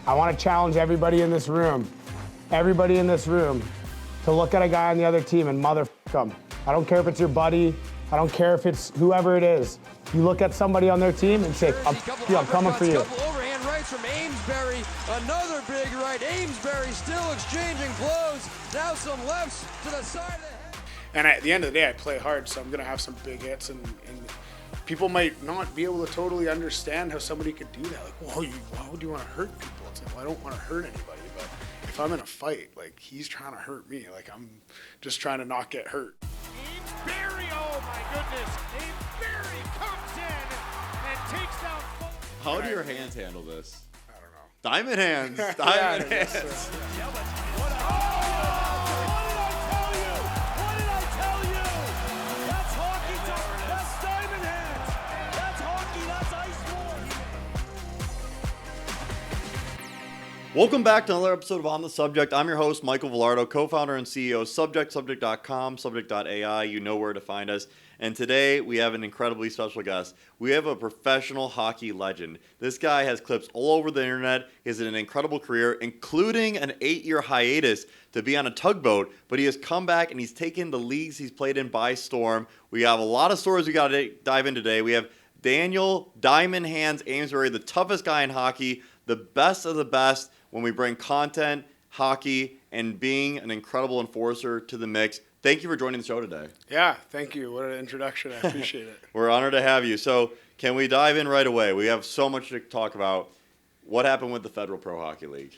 I want to challenge everybody in this room, to look at a guy on the other team and motherfuck him. I don't care if it's your buddy. I don't care if it's whoever it is. You look at somebody on their team and say, I'm coming for you. Couple overhand rights from Amesbury. Another big right. Amesbury still exchanging blows. Now some lefts to the side of the head. And at the end of the day, I play hard, so I'm going to have some big hits. And people might not be able to totally understand how somebody could do that. Like, why would you want to hurt people? It's like, well, I don't want to hurt anybody. But if I'm in a fight, like, he's trying to hurt me. Like, I'm just trying to not get hurt. Amesbury, oh my goodness. Amesbury comes in and takes down both. How do your hands handle this? I don't know. Diamond hands. Diamond hands. What did I tell you? That's hockey. That's diamond hands. That's hockey. That's ice war. Welcome back to another episode of On the Subject. I'm your host, Michael Vilardo, co-founder and CEO of Subject.com, Subject.ai. You know where to find us. And today we have an incredibly special guest. We have a professional hockey legend. This guy has clips all over the internet. He has an incredible career, including an 8-year hiatus to be on a tugboat. But he has come back and he's taken the leagues he's played in by storm. We have a lot of stories we got to dive in today. We have Daniel Diamond Hands Amesbury, the toughest guy in hockey, the best of the best when we bring content, hockey, and being an incredible enforcer to the mix. Thank you for joining the show today. Yeah, thank you. What an introduction. I appreciate it. We're honored to have you. So can we dive in right away? We have so much to talk about. What happened with the Federal Pro Hockey League?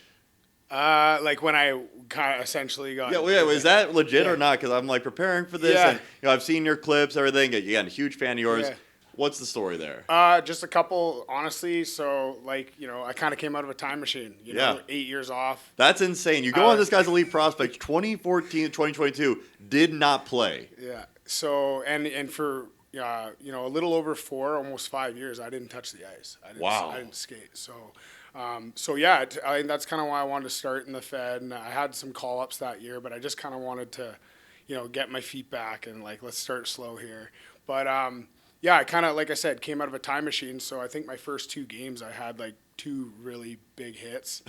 Like when I kind of essentially got... Yeah, is that legit or not? Because I'm like preparing for this. Yeah. And, I've seen your clips, everything. Again, a huge fan of yours. Yeah. What's the story there? Just a couple, honestly. So, like, I kind of came out of a time machine. 8 years ooff. That's insane. You go on this guy's elite prospects, 2014 to 2022, did not play. Yeah. So, and for, a little over 4, almost 5 years, I didn't touch the ice. I didn't skate. So, I think that's kind of why I wanted to start in the Fed. And I had some call-ups that year, but I just kind of wanted to, get my feet back and, like, let's start slow here. But, yeah, I kind of, like I said, came out of a time machine. So I think my first 2 games, I had like 2 really big hits.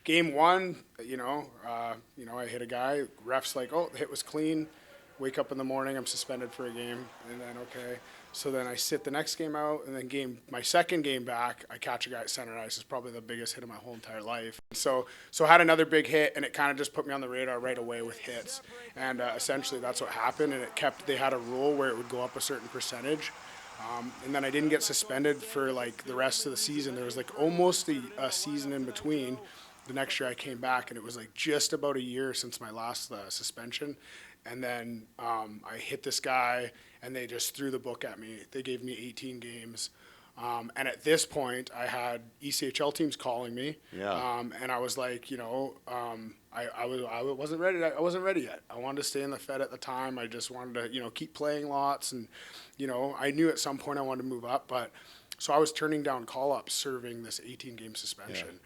Game 1, I hit a guy. Ref's like, oh, the hit was clean. Wake up in the morning, I'm suspended for a game. And then, okay. So then I sit the next game out. And then my second game back, I catch a guy at center ice. It's probably the biggest hit of my whole entire life. So I had another big hit, and it kind of just put me on the radar right away with hits. And essentially that's what happened. And they had a rule where it would go up a certain percentage. And then I didn't get suspended for like the rest of the season. There was like almost a season in between. The next year I came back, and it was like just about a year since my last suspension. And then I hit this guy, and they just threw the book at me. They gave me 18 games. And at this point, I had ECHL teams calling me. Yeah. And I was like, I wasn't ready. I wasn't ready yet. I wanted to stay in the Fed at the time. I just wanted to, keep playing lots. And, I knew at some point I wanted to move up. But so I was turning down call-ups serving this 18-game suspension. Yeah.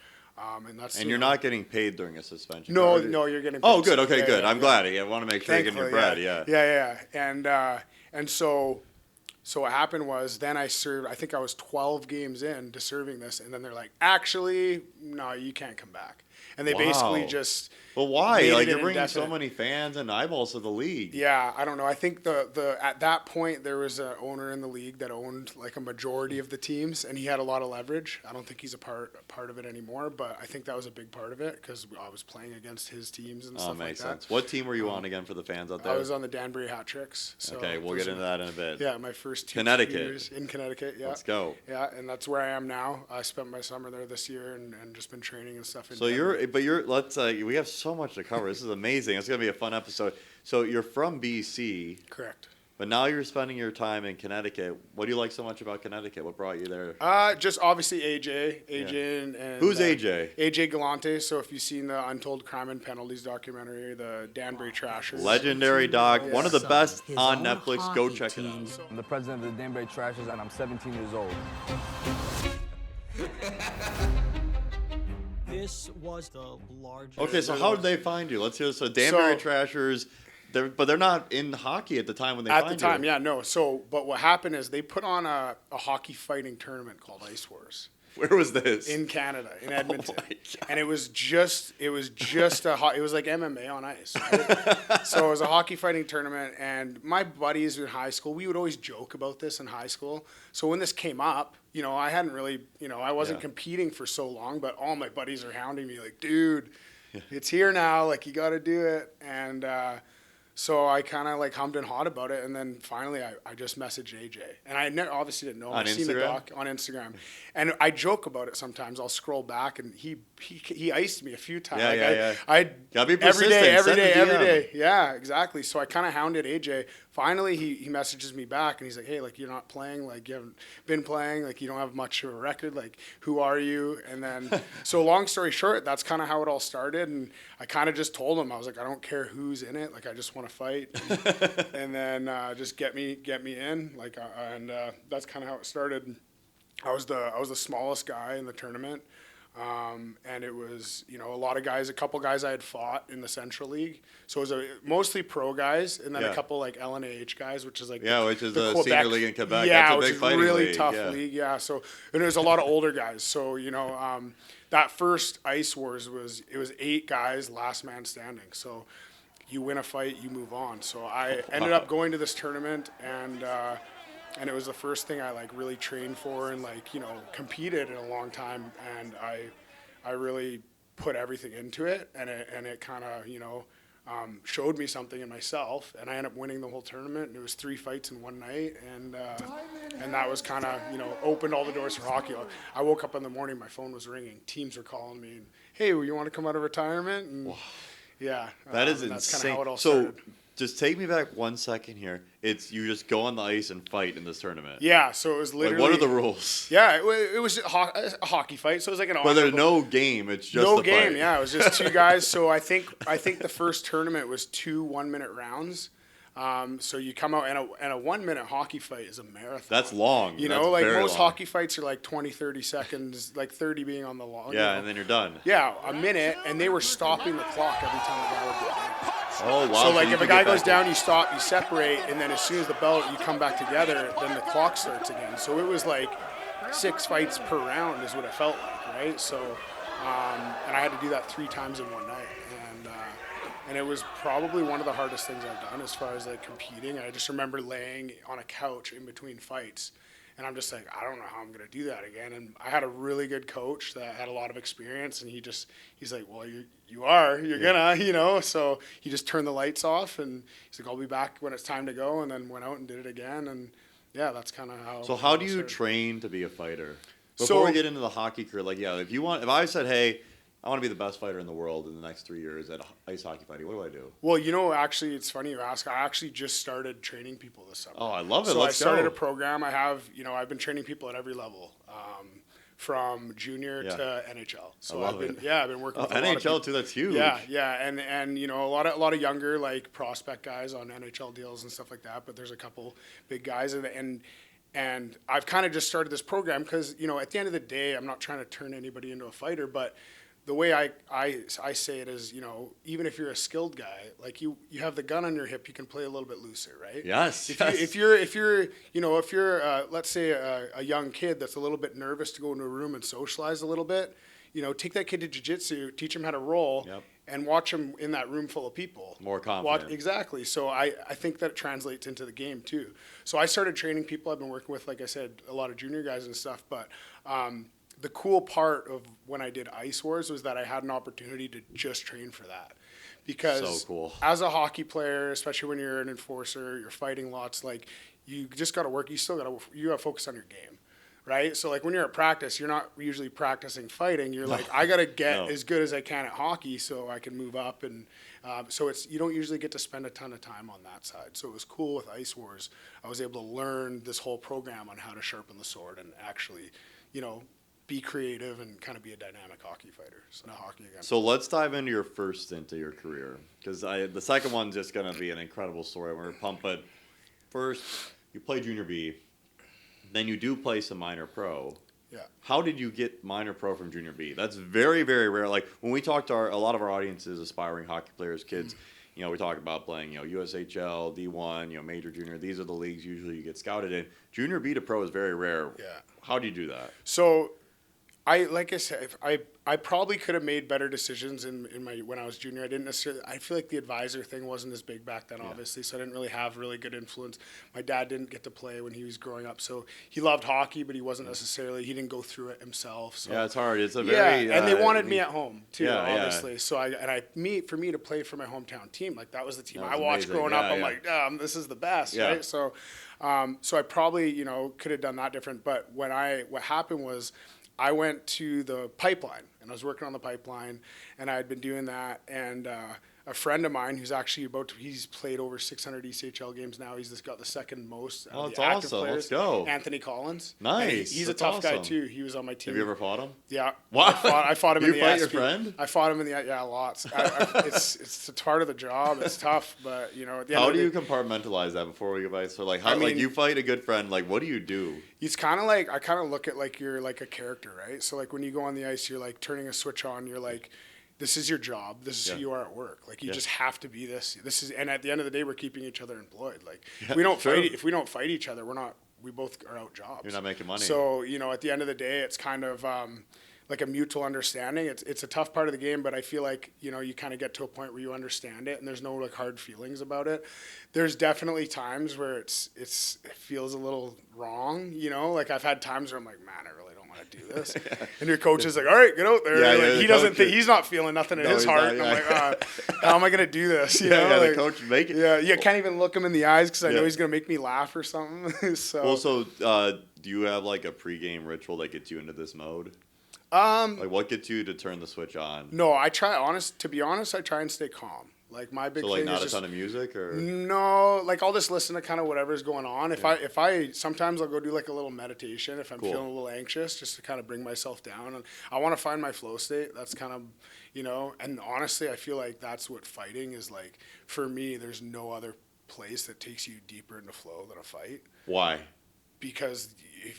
And you're not getting paid during a suspension. No, you're getting paid. Oh, good. Okay, good. I'm glad. I want to make sure you're getting your bread. Yeah. And so what happened was then I served, I think I was 12 games in to serving this, and then they're like, actually, no, you can't come back. And they basically just... Well, why? Like, you're bringing so many fans and eyeballs to the league. Yeah, I don't know. I think the at that point, there was an owner in the league that owned like a majority of the teams, and he had a lot of leverage. I don't think he's a part of it anymore, but I think that was a big part of it because I was playing against his teams and stuff like that. Makes sense. What team were you on again for the fans out there? I was on the Danbury Hat Tricks. So okay, we'll get into that in a bit. Yeah, my first 2 years in Connecticut. Yeah. Let's go. Yeah, and that's where I am now. I spent my summer there this year and just been training and stuff. We have so much to cover. This is amazing. It's going to be a fun episode. So you're from BC. Correct. But now you're spending your time in Connecticut. What do you like so much about Connecticut? What brought you there? Just obviously AJ. And who's AJ? AJ Galante. So if you've seen the Untold Crime and Penalties documentary, the Danbury Trashers. Legendary doc. One of the best on Netflix. Go check it out. I'm the president of the Danbury Trashers, and I'm 17 years old. This was the largest. Okay, so how did they find you? Let's hear. So Danbury Trashers, but they're not in hockey at the time when they find you. At the time, yeah, no. So, but what happened is they put on a hockey fighting tournament called Ice Wars. Where was this? In Canada, in Edmonton. Oh my God. And it was just it was like MMA on ice. Right? So it was a hockey fighting tournament, and my buddies in high school, we would always joke about this in high school. So when this came up, I hadn't really, I wasn't competing for so long, but all my buddies are hounding me like, dude, it's here now. Like, you got to do it. And so I kind of like hummed and hawed about it, and then finally I just messaged AJ, and I obviously didn't know him. On I've seen the Instagram? doc on Instagram, and I joke about it sometimes. I'll scroll back, and he iced me a few times. Yeah. I Gotta be every persistent. day, Send the every DM. day. Yeah, exactly. So I kind of hounded AJ. Finally, he messages me back, and he's like, hey, like, you're not playing, like, you haven't been playing, like, you don't have much of a record, like, who are you? And then, so long story short, that's kind of how it all started, and I kind of just told him, I was like, I don't care who's in it, like, I just want to fight, and then just get me in, like, and that's kind of how it started. I was the smallest guy in the tournament. And it was, a couple guys I had fought in the Central League. So it was mostly pro guys, and then a couple like LNAH guys, which is like which is the a Quebec, senior league in Quebec. Yeah, That's a which big is fighting really league. tough Yeah. league. Yeah, so and there's a lot of older guys. So that first Ice Wars was 8 guys, last man standing. So you win a fight, you move on. So I ended up going to this tournament, and it was the first thing I like really trained for and like competed in a long time, and I really put everything into it, and it kind of showed me something in myself, and I ended up winning the whole tournament. And it was 3 fights in one night, and that was kind of opened all the doors for hockey. I woke up in the morning, my phone was ringing, teams were calling me, and hey, you want to come out of retirement? And yeah, That is insane. That's kind insane. of how it all So started. just take me back 1 second here. It's you just go on the ice and fight in this tournament. Yeah, so it was literally. Like, what are the rules? Yeah, it was a hockey fight, so it was like an. But there's no game. It's just no the game. fight. Yeah, it was just 2 guys. So I think the first tournament was 2 1-minute rounds. So you come out, and a 1-minute hockey fight is a marathon. That's long. That's very most long. hockey fights are like 20, 30 seconds, like 30 being on the long. Yeah, and then you're done. Yeah, a minute, and they were stopping the clock every time a guy would go down. Oh wow! So like you if a can guy get goes back down, you stop, you separate, and then as soon as the bell, you come back together, then the clock starts again. So it was like 6 fights per round is what it felt like, right? So, and I had to do that 3 times in one night, and it was probably one of the hardest things I've done as far as like competing. I just remember laying on a couch in between fights, and I'm just like, I don't know how I'm gonna do that again. And I had a really good coach that had a lot of experience, and he's like, well, you're gonna, so he just turned the lights off, and he's like, I'll be back when it's time to go, and then went out and did it again, and yeah, that's kind of how. So how do you started. train to be a fighter? Before So- we get into the hockey career, like if I said, hey, I want to be the best fighter in the world in the next 3 years at ice hockey fighting, what do I do? Well, actually, it's funny you ask. I actually just started training people this summer. Oh, I love it. So Let's I started go. a program. I have, I've been training people at every level, from junior to NHL. So I love it. I've been working with a lot of NHL people. too. That's huge. Yeah, and a lot of younger like prospect guys on NHL deals and stuff like that. But there's a couple big guys, and I've kind of just started this program because at the end of the day, I'm not trying to turn anybody into a fighter, but the way I say it is, even if you're a skilled guy, like you have the gun on your hip, you can play a little bit looser, right? Yes. If you're let's say a young kid that's a little bit nervous to go into a room and socialize a little bit, take that kid to jiu-jitsu, teach him how to roll, Yep. and watch him in that room full of people. More confident. Exactly. So I think that translates into the game too. So I started training people. I've been working with, like I said, a lot of junior guys and stuff, but the cool part of when I did Ice Wars was that I had an opportunity to just train for that. Because So cool. as a hockey player, especially when you're an enforcer, you're fighting lots, like you just got to work. You got to focus on your game, right? So like when you're at practice, you're not usually practicing fighting. You're like, I got to get as good as I can at hockey so I can move up. And so you don't usually get to spend a ton of time on that side. So it was cool with Ice Wars. I was able to learn this whole program on how to sharpen the sword and actually, be creative and kind of be a dynamic hockey fighter. So not hockey again. So let's dive into your first stint of your career, because the second one's just going to be an incredible story. We're pumped, but first you play junior B, then you do play some minor pro. Yeah. How did you get minor pro from junior B? That's very, very rare. Like when we talk to a lot of our audiences, aspiring hockey players, kids, we talk about playing, USHL, D1, major, junior. These are the leagues usually you get scouted in. Junior B to pro is very rare. Yeah. How do you do that? So like I said, I probably could have made better decisions in my when I was junior. I didn't necessarily. I feel like the advisor thing wasn't as big back then, obviously, so I didn't really have really good influence. My dad didn't get to play when he was growing up, so he loved hockey, but he wasn't necessarily. He didn't go through it himself. So. Yeah, it's hard. It's a very and they wanted me at home too, obviously. Yeah. So for me to play for my hometown team, like that was the team I watched amazing. growing up. I'm like, this is the best, right? So, so I probably could have done that different. But what happened was. I went to the pipeline, and I was working on the pipeline, and I had been doing that, and a friend of mine who's actually he's played over 600 ECHL games now. He's just got the second most out of the active awesome. players. Let's go. Anthony Collins. Nice. He's a tough guy, too. He was on my team. Have you ever fought him? Yeah. What? I fought him in the You fight your SP. friend? I fought him in the, lots. It's part of the job. It's tough, but, at the end How of do the you day, compartmentalize that before we go by? So, like, like you fight a good friend, like, what do you do? it's kind of like, I kind of look at like you're like a character, right? So like when you go on the ice, you're like turning a switch on, you're like, this is your job. This is who you are at work. Like you just have to be this. And at the end of the day, we're keeping each other employed. Like if we don't fight each other, we both are out jobs. You're not making money. So, at the end of the day, it's kind of like a mutual understanding. It's a tough part of the game, but I feel like, you kind of get to a point where you understand it and there's no like hard feelings about it. There's definitely times where it feels a little wrong, like I've had times where I'm like, man, I really don't want to do this. And your coach is like, all right, get out there. He doesn't think, he's not feeling nothing in his heart. And I'm like, how am I going to do this? The coach make it. Yeah, you can't even look him in the eyes because I know he's going to make me laugh or something. So do you have like a pregame ritual that gets you into this mode? Like what gets you to turn the switch on? No, to be honest, I try and stay calm. Like my big thing not is a ton of music or no, like I'll just listen to kind of whatever's going on. If I sometimes I'll go do like a little meditation if I'm feeling a little anxious, just to kind of bring myself down. And I want to find my flow state. That's kind of and honestly, I feel like that's what fighting is like. For me, there's no other place that takes you deeper into flow than a fight. Why? Because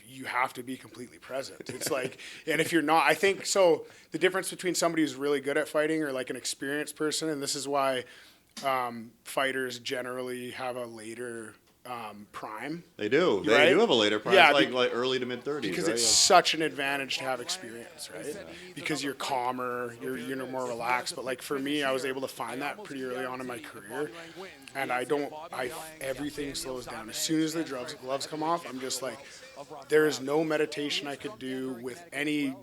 you have to be completely present. It's like, and if you're not, I think, so the difference between somebody who's really good at fighting or like an experienced person, and this is why fighters generally have a later prime. They do. Right? They do have a later prime. Yeah, it's like early to mid 30s. Because it's such an advantage to have experience, right? Because you're calmer, you're more relaxed. But like for me, I was able to find that pretty early on in my career. And everything slows down. As soon as the gloves come off, I'm just like, there is no meditation I could do with any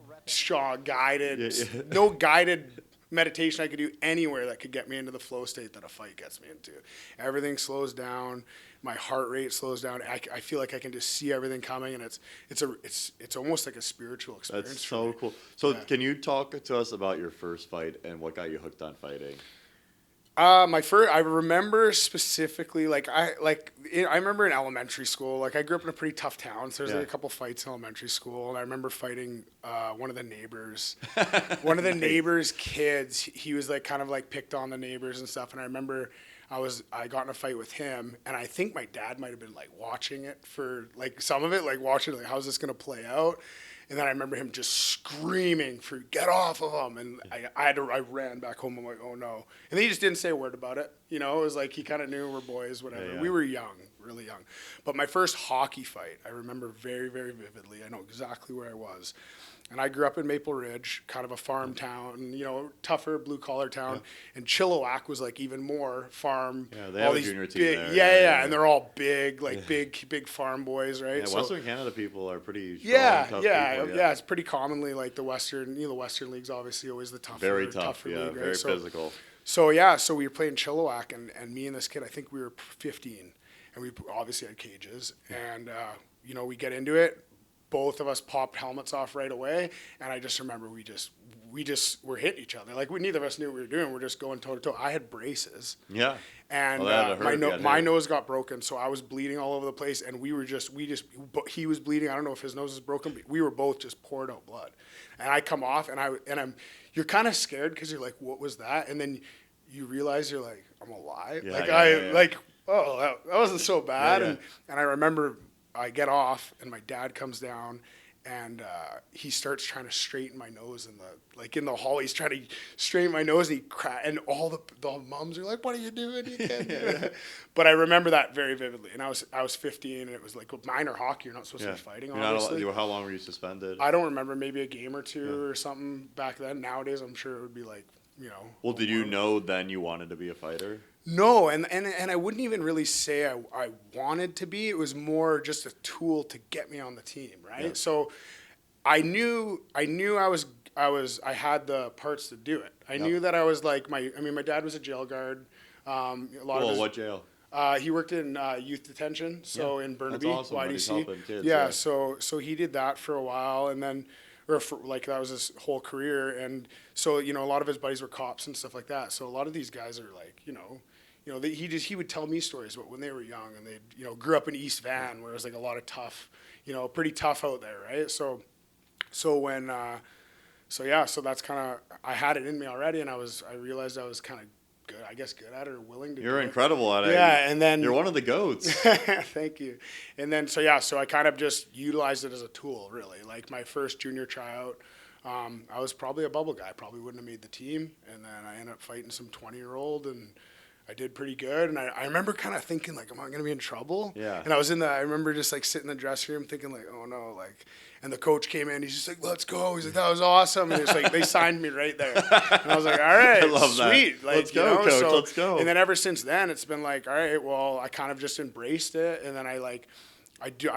no guided meditation I could do anywhere that could get me into the flow state that a fight gets me into. Everything slows down. My heart rate slows down. I feel like I can just see everything coming, and it's almost like a spiritual experience. That's so cool. So can you talk to us about your first fight and what got you hooked on fighting? I remember specifically, I remember in elementary school, like I grew up in a pretty tough town, so there's like a couple fights in elementary school, and I remember fighting one of the neighbors. One of the neighbors' kids, he was like kind of like picked on the neighbors and stuff, and I remember I got in a fight with him, and I think my dad might have been like watching it for like some of it, like watching like how's this gonna play out. And then I remember him just screaming for get off of him, and I ran back home. I'm like, oh no, and he just didn't say a word about it. It was like he kind of knew we're boys, whatever. Yeah. We were young, really young. But my first hockey fight, I remember very, very vividly. I know exactly where I was. And I grew up in Maple Ridge, kind of a farm town, tougher blue collar town. Yeah. And Chilliwack was like even more farm. Yeah, they have a junior team there. Yeah, and they're all big, like big farm boys, right? Yeah, Western Canada people are pretty strong, tough people. Yeah. It's pretty commonly like the Western League's obviously always the tougher, very tough, tougher league, right? Very physical. So we were playing Chilliwack, and me and this kid, I think we were 15, and we obviously had cages, and we get into it. Both of us popped helmets off right away, and I just remember we just were hitting each other. Like neither of us knew what we were doing. We're just going toe to toe. I had braces. Yeah. And my nose got broken, so I was bleeding all over the place, and he was bleeding. I don't know if his nose was broken, but we were both just poured out blood. And I come off, you're kind of scared because you're like, what was that? And then you realize you're like, I'm alive. That wasn't so bad. Yeah. And I remember I get off, and my dad comes down, and he starts trying to straighten my nose in the hall. He's trying to straighten my nose, and all the moms are like, "What are you doing? You can't do that." But I remember that very vividly. And I was 15, and it was like minor hockey. You're not supposed to be fighting. Obviously, how long were you suspended? I don't remember. Maybe a game or two or something back then. Nowadays, I'm sure it would be like, you know. Well, did you know then you wanted to be a fighter? No, and I wouldn't even really say I wanted to be. It was more just a tool to get me on the team, right? Yeah. So I knew I had the parts to do it. I knew that I was like my dad was a jail guard. What jail? He worked in youth detention, so in Burnaby, that's awesome, YDC. helping kids, yeah, yeah. So he did that for a while, and then, that was his whole career, and so a lot of his buddies were cops and stuff like that. So a lot of these guys are like, he would tell me stories about when they were young, and they grew up in East Van, where it was like a lot of tough, pretty tough out there, right? So that's kind of, I had it in me already, and I realized I was kind of good at it, or willing to. You're incredible at it. Yeah, and then you're one of the goats. Thank you. And then so I kind of just utilized it as a tool, really. Like my first junior tryout, I was probably a bubble guy. Probably wouldn't have made the team, and then I ended up fighting some 20-year-old, and I did pretty good. And I remember kind of thinking, like, am I going to be in trouble? Yeah. And I remember just like sitting in the dressing room thinking, like, oh no, like. And the coach came in. He's just like, "Let's go." He's like, "That was awesome." And it's like they signed me right there. And I was like, "All right, I love sweet." That. Like, let's go, coach. Let's go. And then ever since then, it's been like, all right, well, I kind of just embraced it, and then I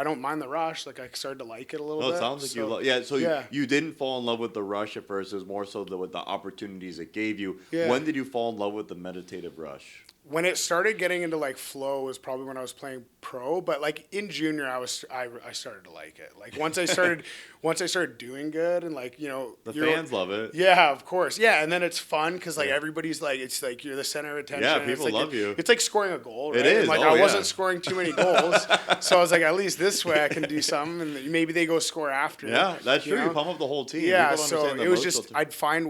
don't mind the rush. Like I started to like it a little bit. It sounds like you love. Yeah. So you didn't fall in love with the rush at first. It was more so with the opportunities it gave you. Yeah. When did you fall in love with the meditative rush? When it started getting into like flow was probably when I was playing pro, but like in junior I started to like it. Like once I started doing good, and like the fans love it. Yeah, of course. Yeah, and then it's fun because like everybody's like, it's like you're the center of attention. Yeah, people love you. It's like scoring a goal, right? It is. And like I wasn't scoring too many goals, so I was like, at least this way I can do something, and maybe they go score after. Yeah, that's true. You pump up the whole team. Yeah, so it was just I'd find a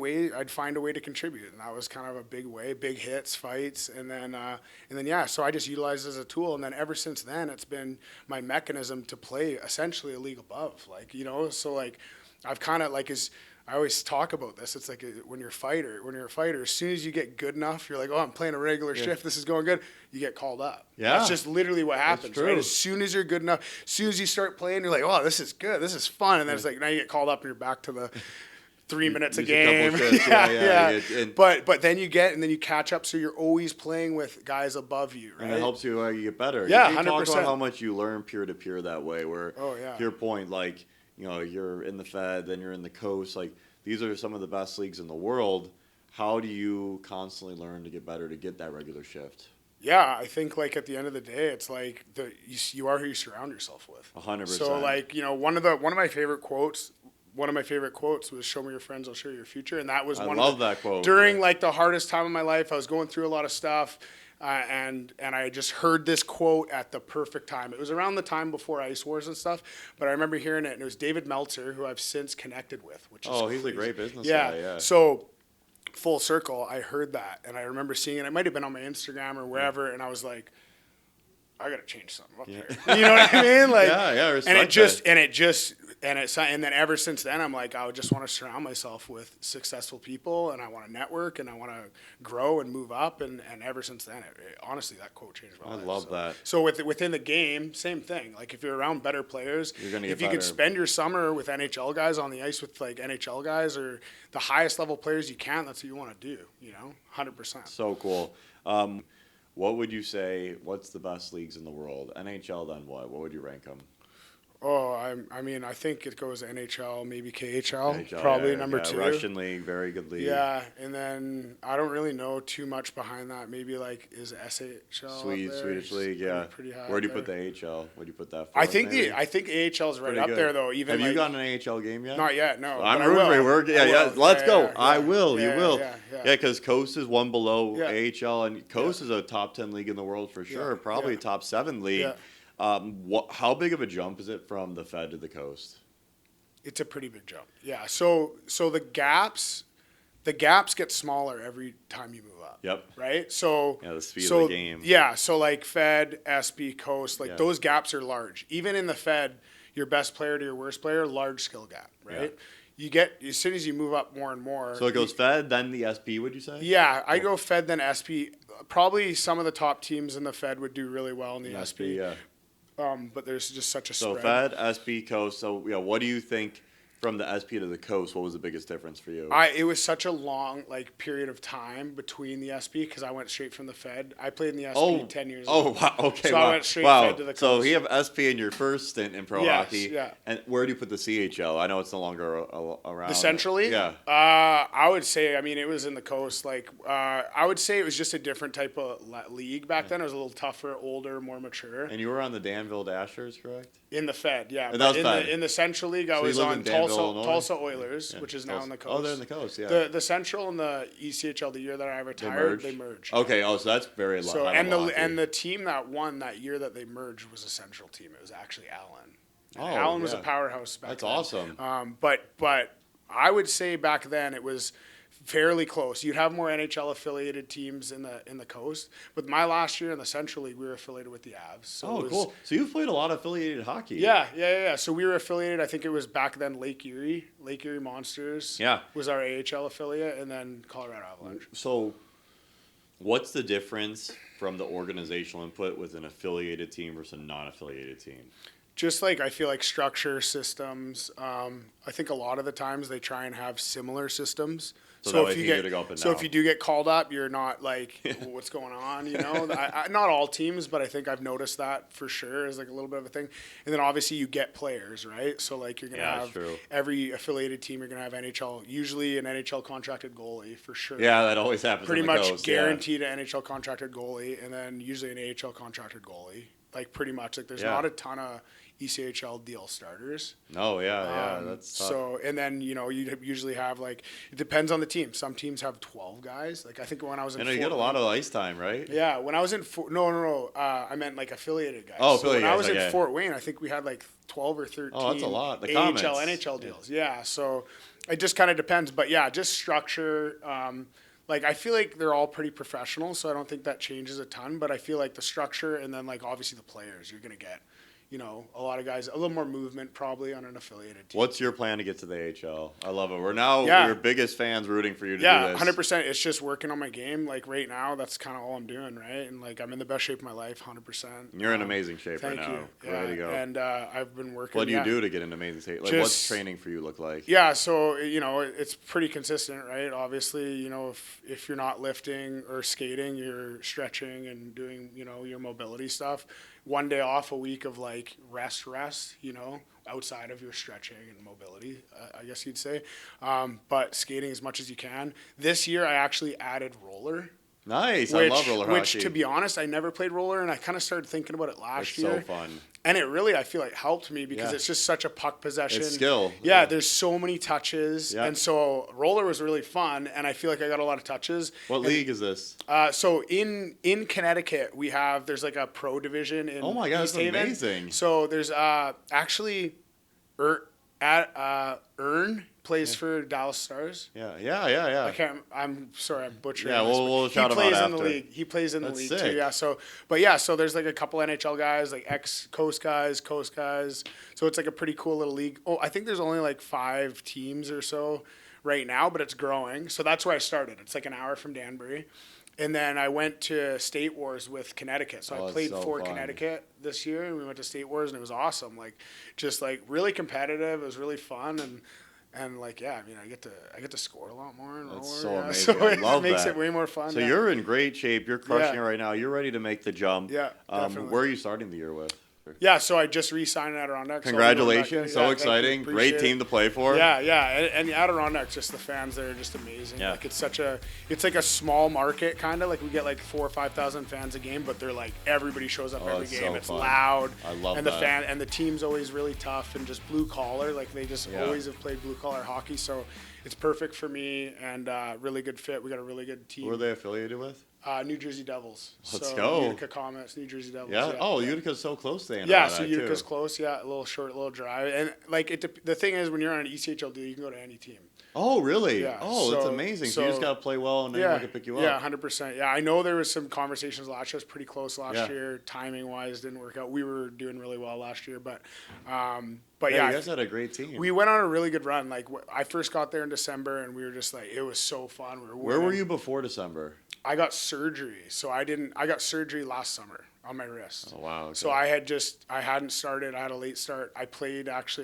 way to contribute, and that was kind of a big way, big hits, fights, and then so I just utilized it as a tool, and then ever since then it's been my mechanism to play essentially a league above, like so like I've kind of like I always talk about this. It's like when you're a fighter, as soon as you get good enough, you're like, oh, I'm playing a regular shift. This is going good. You get called up. Yeah. That's just literally what happens, right? As soon as you're good enough, as soon as you start playing, you're like, oh, this is good. This is fun. And then it's like, now you get called up and you're back to the 3 minutes a game. Yeah. But then you catch up, so you're always playing with guys above you, right? And it helps you get better. Yeah, you 100%. Talk about how much you learn peer to peer that way. Where to your point, like you're in the Fed, then you're in the Coast. Like these are some of the best leagues in the world. How do you constantly learn to get better to get that regular shift? Yeah, I think like at the end of the day, it's like you are who you surround yourself with. 100%. So like one of my favorite quotes. One of my favorite quotes was "Show me your friends, I'll show you your future," and that was that quote. During like the hardest time of my life. I was going through a lot of stuff, and I just heard this quote at the perfect time. It was around the time before Ice Wars and stuff, but I remember hearing it, and it was David Meltzer, who I've since connected with. Which is he's a great business guy. Yeah. So full circle, I heard that, and I remember seeing it. It might have been on my Instagram or wherever, and I was like, I gotta change something up here. You know what I mean? Like, and then ever since then, I'm like, I just want to surround myself with successful people, and I want to network, and I want to grow and move up, and ever since then, honestly, that quote changed my life. I love that. So within the game, same thing. Like if you're around better players, you're gonna get if you could spend your summer with NHL guys on the ice with like NHL guys or the highest level players you can, that's what you want to do. 100%. So cool. What would you say? What's the best leagues in the world? NHL, then what? What would you rank them? Oh, I mean, I think it goes NHL, maybe KHL, probably number 2. Russian league, very good league. Yeah, and then I don't really know too much behind that. Maybe like is SHL Swedish league, yeah. Pretty high. Where do you put the AHL? Where do you put that? I think AHL is right up there though. Even have you gotten an AHL game yet? Not yet, no. I'm rooting for you. Yeah. Let's go. Yeah, I will. You will. Yeah, because Coast is one below AHL, and Coast is a top 10 league in the world for sure. Probably a top 7 league. Yeah. How big of a jump is it from the Fed to the Coast? It's a pretty big jump. Yeah. So the gaps get smaller every time you move up. Yep. Right. So the speed of the game. Yeah. So like Fed, SB, Coast, like those gaps are large. Even in the Fed, your best player to your worst player, large skill gap, right? You get, as soon as you move up more and more. So it goes Fed, then the SP, would you say? Yeah, I go Fed, then SP. Probably some of the top teams in the Fed would do really well in the SP. Yeah. But there's just such a So spread. Fed, SP, Coast. So what do you think from the SP to the Coast? What was the biggest difference for you? It was such a long period of time between the SP because I went straight from the Fed. I played in the SP 10 years ago. Oh, wow. Okay. So wow. I went straight Fed to the Coast. So you have SP in your first stint in pro hockey. Yeah. And where do you put the CHL? I know it's no longer around. The Central League? Yeah. I would say, it was in the Coast. I would say it was just a different type of league back then. It was a little tougher, older, more mature. And you were on the Danville Dashers, correct? In the Fed, yeah. And that was Fed. In the Central League, I was on Tulsa Oilers, which is now in the Coast. Oh, they're in the Coast, yeah. The Central and the ECHL, the year that I retired, they merged. Okay, so that's very low. So and the team that won that year that they merged was a Central team. It was actually Allen. Allen was a powerhouse back then. That's awesome. But I would say back then it was fairly close. You'd have more NHL affiliated teams in the Coast, but my last year in the Central League, we were affiliated with the Avs. So cool. So you've played a lot of affiliated hockey. Yeah. So we were affiliated. I think it was back then Lake Erie Monsters. Yeah, was our AHL affiliate, and then Colorado Avalanche. So, what's the difference from the organizational input with an affiliated team versus a non-affiliated team? Just I feel like structure, systems. I think a lot of the times they try and have similar systems. So if you do get called up, you're not what's going on, not all teams, but I think I've noticed that for sure is a little bit of a thing. And then obviously you get players, right? So you're going to have every affiliated team, you're going to have usually an NHL contracted goalie for sure. Yeah, that always happens. Pretty much guaranteed an NHL contracted goalie, and then usually an AHL contracted goalie. Pretty much there's not a ton of ECHL deal starters. No, that's tough. So, and then, you usually have it depends on the team. Some teams have 12 guys. I think when I was in you get a lot of ice time, right? Yeah, when I was in no. I meant affiliated guys. Oh, So affiliated when I was guys, in Fort Wayne, I think we had 12 or 13. Oh, that's a lot. The AHL, NHL deals. Yeah, so it just kind of depends. But yeah, just structure. I feel like they're all pretty professional, so I don't think that changes a ton. But I feel like the structure and then obviously the players, you're gonna get, a lot of guys, a little more movement probably on an affiliated team. What's your plan to get to the AHL? I love it. We're now your biggest fans rooting for you to do this. 100%. It's just working on my game. Right now, that's kind of all I'm doing, right? And I'm in the best shape of my life, 100%. You're in amazing shape right now. Thank you. Ready to go. And I've been working. What do you do to get in amazing shape? What's training for you look like? Yeah, so it's pretty consistent, right? Obviously, if you're not lifting or skating, you're stretching and doing your mobility stuff. One day off a week of rest, outside of your stretching and mobility, I guess you'd say. But skating as much as you can. This year I actually added roller. Nice. I love roller hockey. Which, to be honest, I never played roller, and I kind of started thinking about it last year. It's so fun. And it really, I feel helped me because it's just such a puck possession. It's skill. Yeah, there's so many touches. Yeah. And so roller was really fun, and I feel like I got a lot of touches. What league is this? So in Connecticut, there's a pro division in Oh my God, East that's Haven. amazing. So there's actually Earn plays for Dallas Stars. Yeah. I'm sorry, I'm butchering. Yeah, this, we'll shout him out after. He plays in after. the league. He plays in the league sick. too. Yeah. So there's a couple NHL guys, ex-Coast guys, Coast guys. So it's a pretty cool little league. Oh, I think there's only 5 teams or so right now, but it's growing. So that's where I started. It's an hour from Danbury. And then I went to State Wars with Connecticut. So I played for Connecticut this year, and we went to State Wars, and it was awesome. Just really competitive. It was really fun, and I get to score a lot more and That's roller. so amazing. So I love it makes that. it way more fun. So you're in great shape. You're crushing it right now. You're ready to make the jump. Yeah, definitely. Where are you starting the year with? Yeah, so I just re-signed in Adirondack. Congratulations. So exciting. Great team to play for. Yeah. And Adirondack, just the fans there are just amazing. Yeah. It's a small market kind of. We get 4,000 or 5,000 fans a game, but they're everybody shows up every game. So it's fun. loud. I love and that. And the team's always really tough and just blue collar. They just always have played blue collar hockey. So it's perfect for me and really good fit. We got a really good team. Who are they affiliated with? New Jersey Devils. Let's go. Utica Comets, New Jersey Devils. Yeah. Oh, Utica's so close to Adirondack. Yeah, so Utica's close. Yeah, a little short, a little drive. And the thing is, when you're on an ECHL deal, you can go to any team. Oh, really? Yeah. Oh, that's amazing. So you just got to play well, and anyone can pick you up. Yeah, 100%. Yeah, I know there was some conversations last year. It was pretty close last year. Timing-wise, didn't work out. We were doing really well last year, but But you guys had a great team. We went on a really good run. Like I first got there in December, and we were just like, it was so fun. Where were you before December? I got surgery, so I got surgery last summer on my wrist. Oh wow! Okay. So I hadn't started. I had a late start. I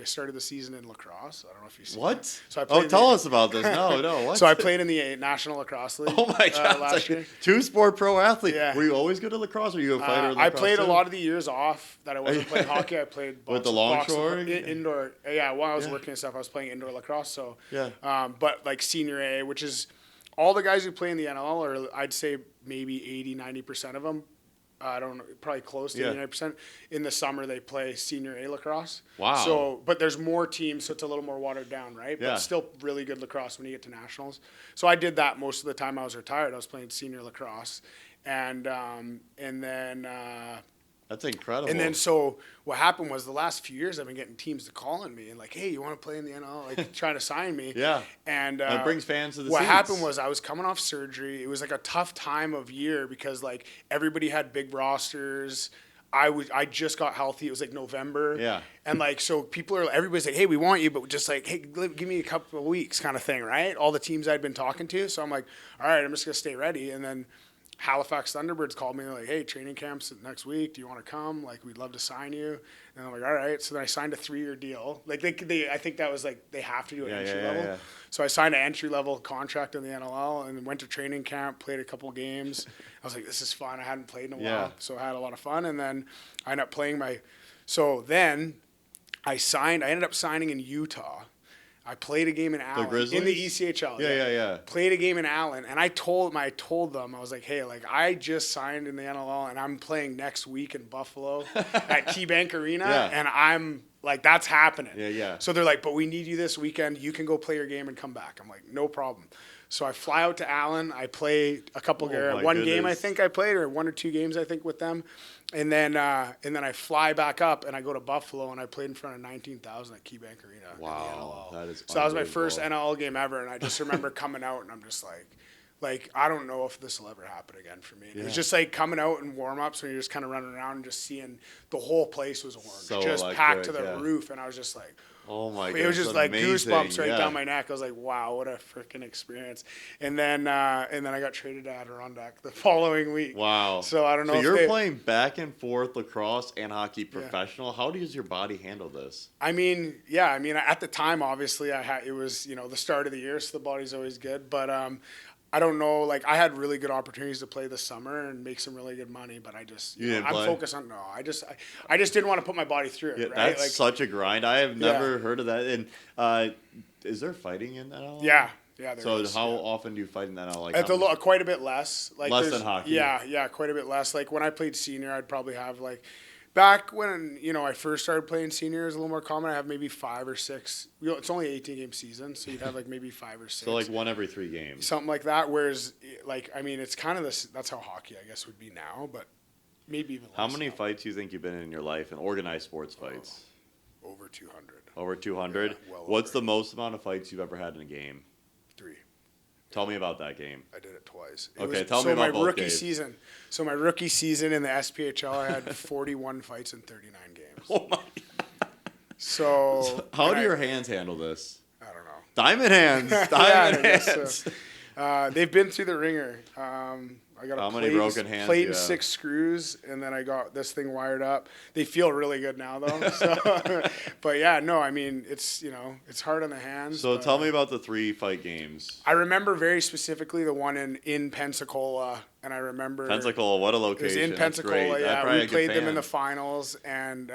started the season in lacrosse. I don't know if you see what. That. So I played tell us about this. No, what? So I played in the National Lacrosse League. Oh my God! Last year. Two-sport pro athlete. Yeah. Were you always good at lacrosse? Or were you a fighter? In lacrosse I played too? a lot of the years off that I wasn't playing hockey. I played with the longshore indoor. Yeah, while I was working and stuff, I was playing indoor lacrosse. So yeah. But like senior A, which is all the guys who play in the NLL, or I'd say maybe 80-90% of them. I don't know, probably close to 89%. In the summer, they play senior A lacrosse. Wow. So, but there's more teams, so it's a little more watered down, right? Yeah. But still really good lacrosse when you get to nationals. So I did that most of the time I was retired. I was playing senior lacrosse. And then... That's incredible. And then so what happened was the last few years I've been getting teams to call on me and like, hey, you want to play in the NL? Like trying to sign me. Yeah. And it brings fans to the What seats. happened was I was coming off surgery. It was like a tough time of year because like everybody had big rosters. I just got healthy. It was like November. Yeah. And like so everybody's like, hey, we want you, but just like, hey, give me a couple of weeks kind of thing, right? All the teams I'd been talking to. So I'm like, all right, I'm just gonna stay ready. And then Halifax Thunderbirds called me. They're like, hey, training camp's next week. Do you want to come? Like, we'd love to sign you. And I'm like, all right. So then I signed a 3-year deal. Like, I think that was like, they have to do an entry level. Yeah. So I signed an entry level contract in the NLL and went to training camp, played a couple games. I was like, this is fun. I hadn't played in a while. So I had a lot of fun. And then I ended up playing so then I ended up signing in Utah. I played a game in Allen in the ECHL. Yeah. Played a game in Allen, and I told them, I was like, hey, like I just signed in the NLL, and I'm playing next week in Buffalo at KeyBank Arena, and I'm like, that's happening. Yeah. So they're like, but we need you this weekend. You can go play your game and come back. I'm like, no problem. So I fly out to Allen. I play a couple game I think I played, or 1 or 2 games I think with them. And then I fly back up and I go to Buffalo and I played in front of 19,000 at KeyBank Arena. Wow, that is so that was my first NLL game ever, and I just remember coming out and I'm just like I don't know if this will ever happen again for me. It was just like coming out and warm ups when you're just kind of running around and just seeing the whole place was orange, just packed to the roof, and I was just like, oh my God, it was just like amazing. goosebumps right down my neck. I was like, wow, what a freaking experience. And then I got traded to Adirondack the following week. Wow. So I don't know. So you're playing back and forth lacrosse and hockey professional. How does your body handle this? I mean, at the time, obviously, it was, the start of the year, so the body's always good. But I don't know, like I had really good opportunities to play this summer and make some really good money, but I just, I'm focused on, I just didn't want to put my body through it, right? That's like, such a grind. I have never heard of that. And is there fighting in that at all? Yeah. So how often do you fight in that? Like quite a bit less. Like less than hockey. Yeah, quite a bit less. Like when I played senior, I'd probably have like, back when I first started playing senior, it was a little more common. I have maybe 5 or 6. It's only 18-game season, so you'd have like maybe 5 or 6. So like 1 every 3 games, something like that. Whereas, like, I mean, it's kind of this. That's how hockey, I guess, would be now, but maybe even less. How many fights do you think you've been in your life, in organized sports fights? Over 200. Over 200. Yeah, well What's over. the most amount of fights you've ever had in a game? 3. Tell me about that game. I did it twice. Tell me about both rookie games. season. So my rookie season in the SPHL, I had 41 fights in 39 games. Oh my! So how do your hands handle this? I don't know. Diamond hands. Diamond hands. They've been through the ringer. I got how many broken hands? Plate and 6 screws, and then I got this thing wired up. They feel really good now, though. So, but yeah, no, I mean it's it's hard on the hands. So tell me about the 3 fight games. I remember very specifically the one in Pensacola, and I remember Pensacola. What a location! It was in Pensacola. Yeah, we played them in the finals, and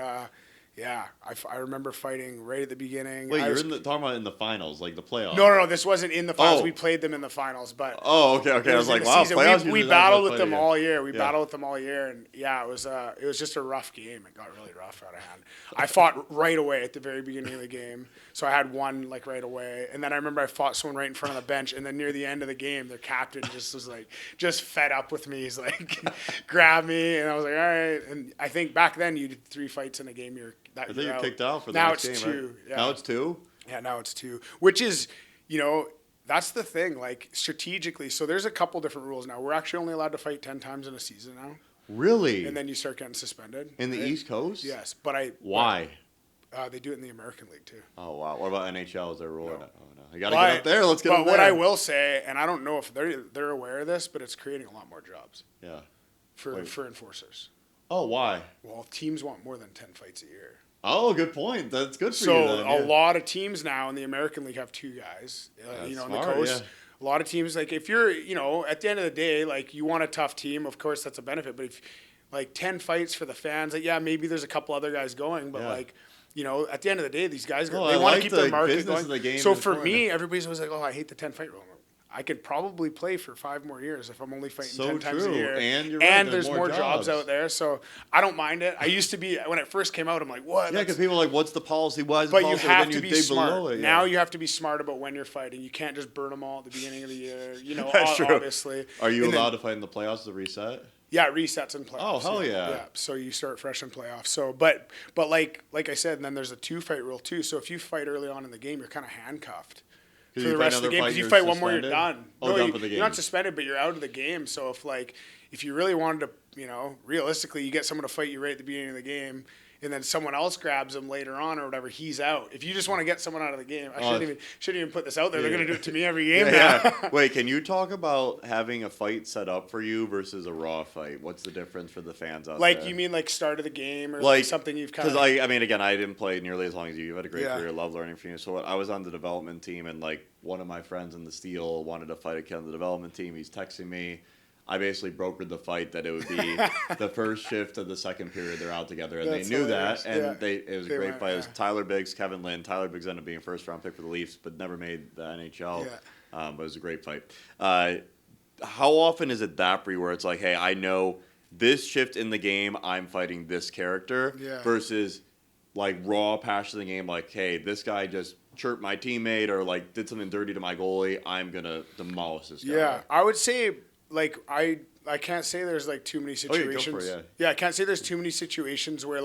yeah, I remember fighting right at the beginning. Wait, you're talking about in the finals, like the playoffs? No, this wasn't in the finals. Oh. We played them in the finals, but okay. I was like, wow, playoffs. We battled with them all year. Battled with them all year, and yeah, it was just a rough game. It got really rough out of hand. I fought right away at the very beginning of the game, so I had one like right away, and then I remember I fought someone right in front of the bench, and then near the end of the game, their captain just was like fed up with me. He's like, grabbed me, and I was like, all right. And I think back then you did 3 fights in a game. I think you're kicked out for the now next it's game, 2. right? Yeah. Now it's 2? Yeah, now it's 2. Which is, that's the thing, like strategically. So there's a couple different rules now. We're actually only allowed to fight 10 times in a season now. Really? And then you start getting suspended. In the East Coast? Yes, but Why? They do it in the American League too. Oh wow! What about NHL? Is there a rule? No. Oh no! You got to get up there. Let's get up there. But what I will say, and I don't know if they're aware of this, but it's creating a lot more jobs. Yeah. For enforcers. Oh, why? Well, teams want more than 10 fights a year. Oh, good point. That's good for you. So a lot of teams now in the American League have 2 guys. On smart, the coast. Yeah. A lot of teams, like if you're, at the end of the day, like you want a tough team, of course that's a benefit. But if like 10 fights for the fans, like maybe there's a couple other guys going, but at the end of the day, these guys they want to keep their market going. The game so for me, everybody's always like, oh, I hate the 10 fight rule. I could probably play for 5 more years if I'm only fighting 10 times a year. And you're right, and there's more jobs out there, so I don't mind it. I used to be, when it first came out, I'm like, what? Yeah, because people are like, what's the policy? Why is the but policy? you have to be smart. Below it, Now you have to be smart about when you're fighting. You can't just burn them all at the beginning of the year. That's true. Obviously. Are you allowed to fight in the playoffs to reset? Yeah, resets in playoffs. Oh, hell yeah. Yeah, so you start fresh in playoffs. So, but like I said, and then there's a 2-fight rule too. So if you fight early on in the game, you're kind of handcuffed for the rest of the game. Because you fight one more, you're done. Oh, done for the game. You're not suspended, but you're out of the game. So if you really wanted to, realistically, you get someone to fight you right at the beginning of the game, and then someone else grabs him later on or whatever, he's out. If you just want to get someone out of the game, I shouldn't even put this out there. They're going to do it to me every game now. Yeah. Wait, can you talk about having a fight set up for you versus a raw fight? What's the difference for the fans out there? You mean start of the game or something you've kind of... Because, again, I didn't play nearly as long as you. You've had a great career. Love learning from you. So I was on the development team, and, one of my friends in the Steel wanted to fight a kid on the development team. He's texting me. I basically brokered the fight that it would be the first shift of the second period. They're out together, and they knew that. And it was a great fight. It was Tyler Biggs, Kevin Lynn. Tyler Biggs ended up being a first-round pick for the Leafs, but never made the NHL. Yeah. But it was a great fight. How often is it that for you where it's like, hey, I know this shift in the game, I'm fighting this character, versus raw passion in the game, like, hey, this guy just chirped my teammate or did something dirty to my goalie, I'm going to demolish this guy. Yeah, I would say... I can't say there's too many situations. Oh, yeah, go for it, I can't say there's too many situations where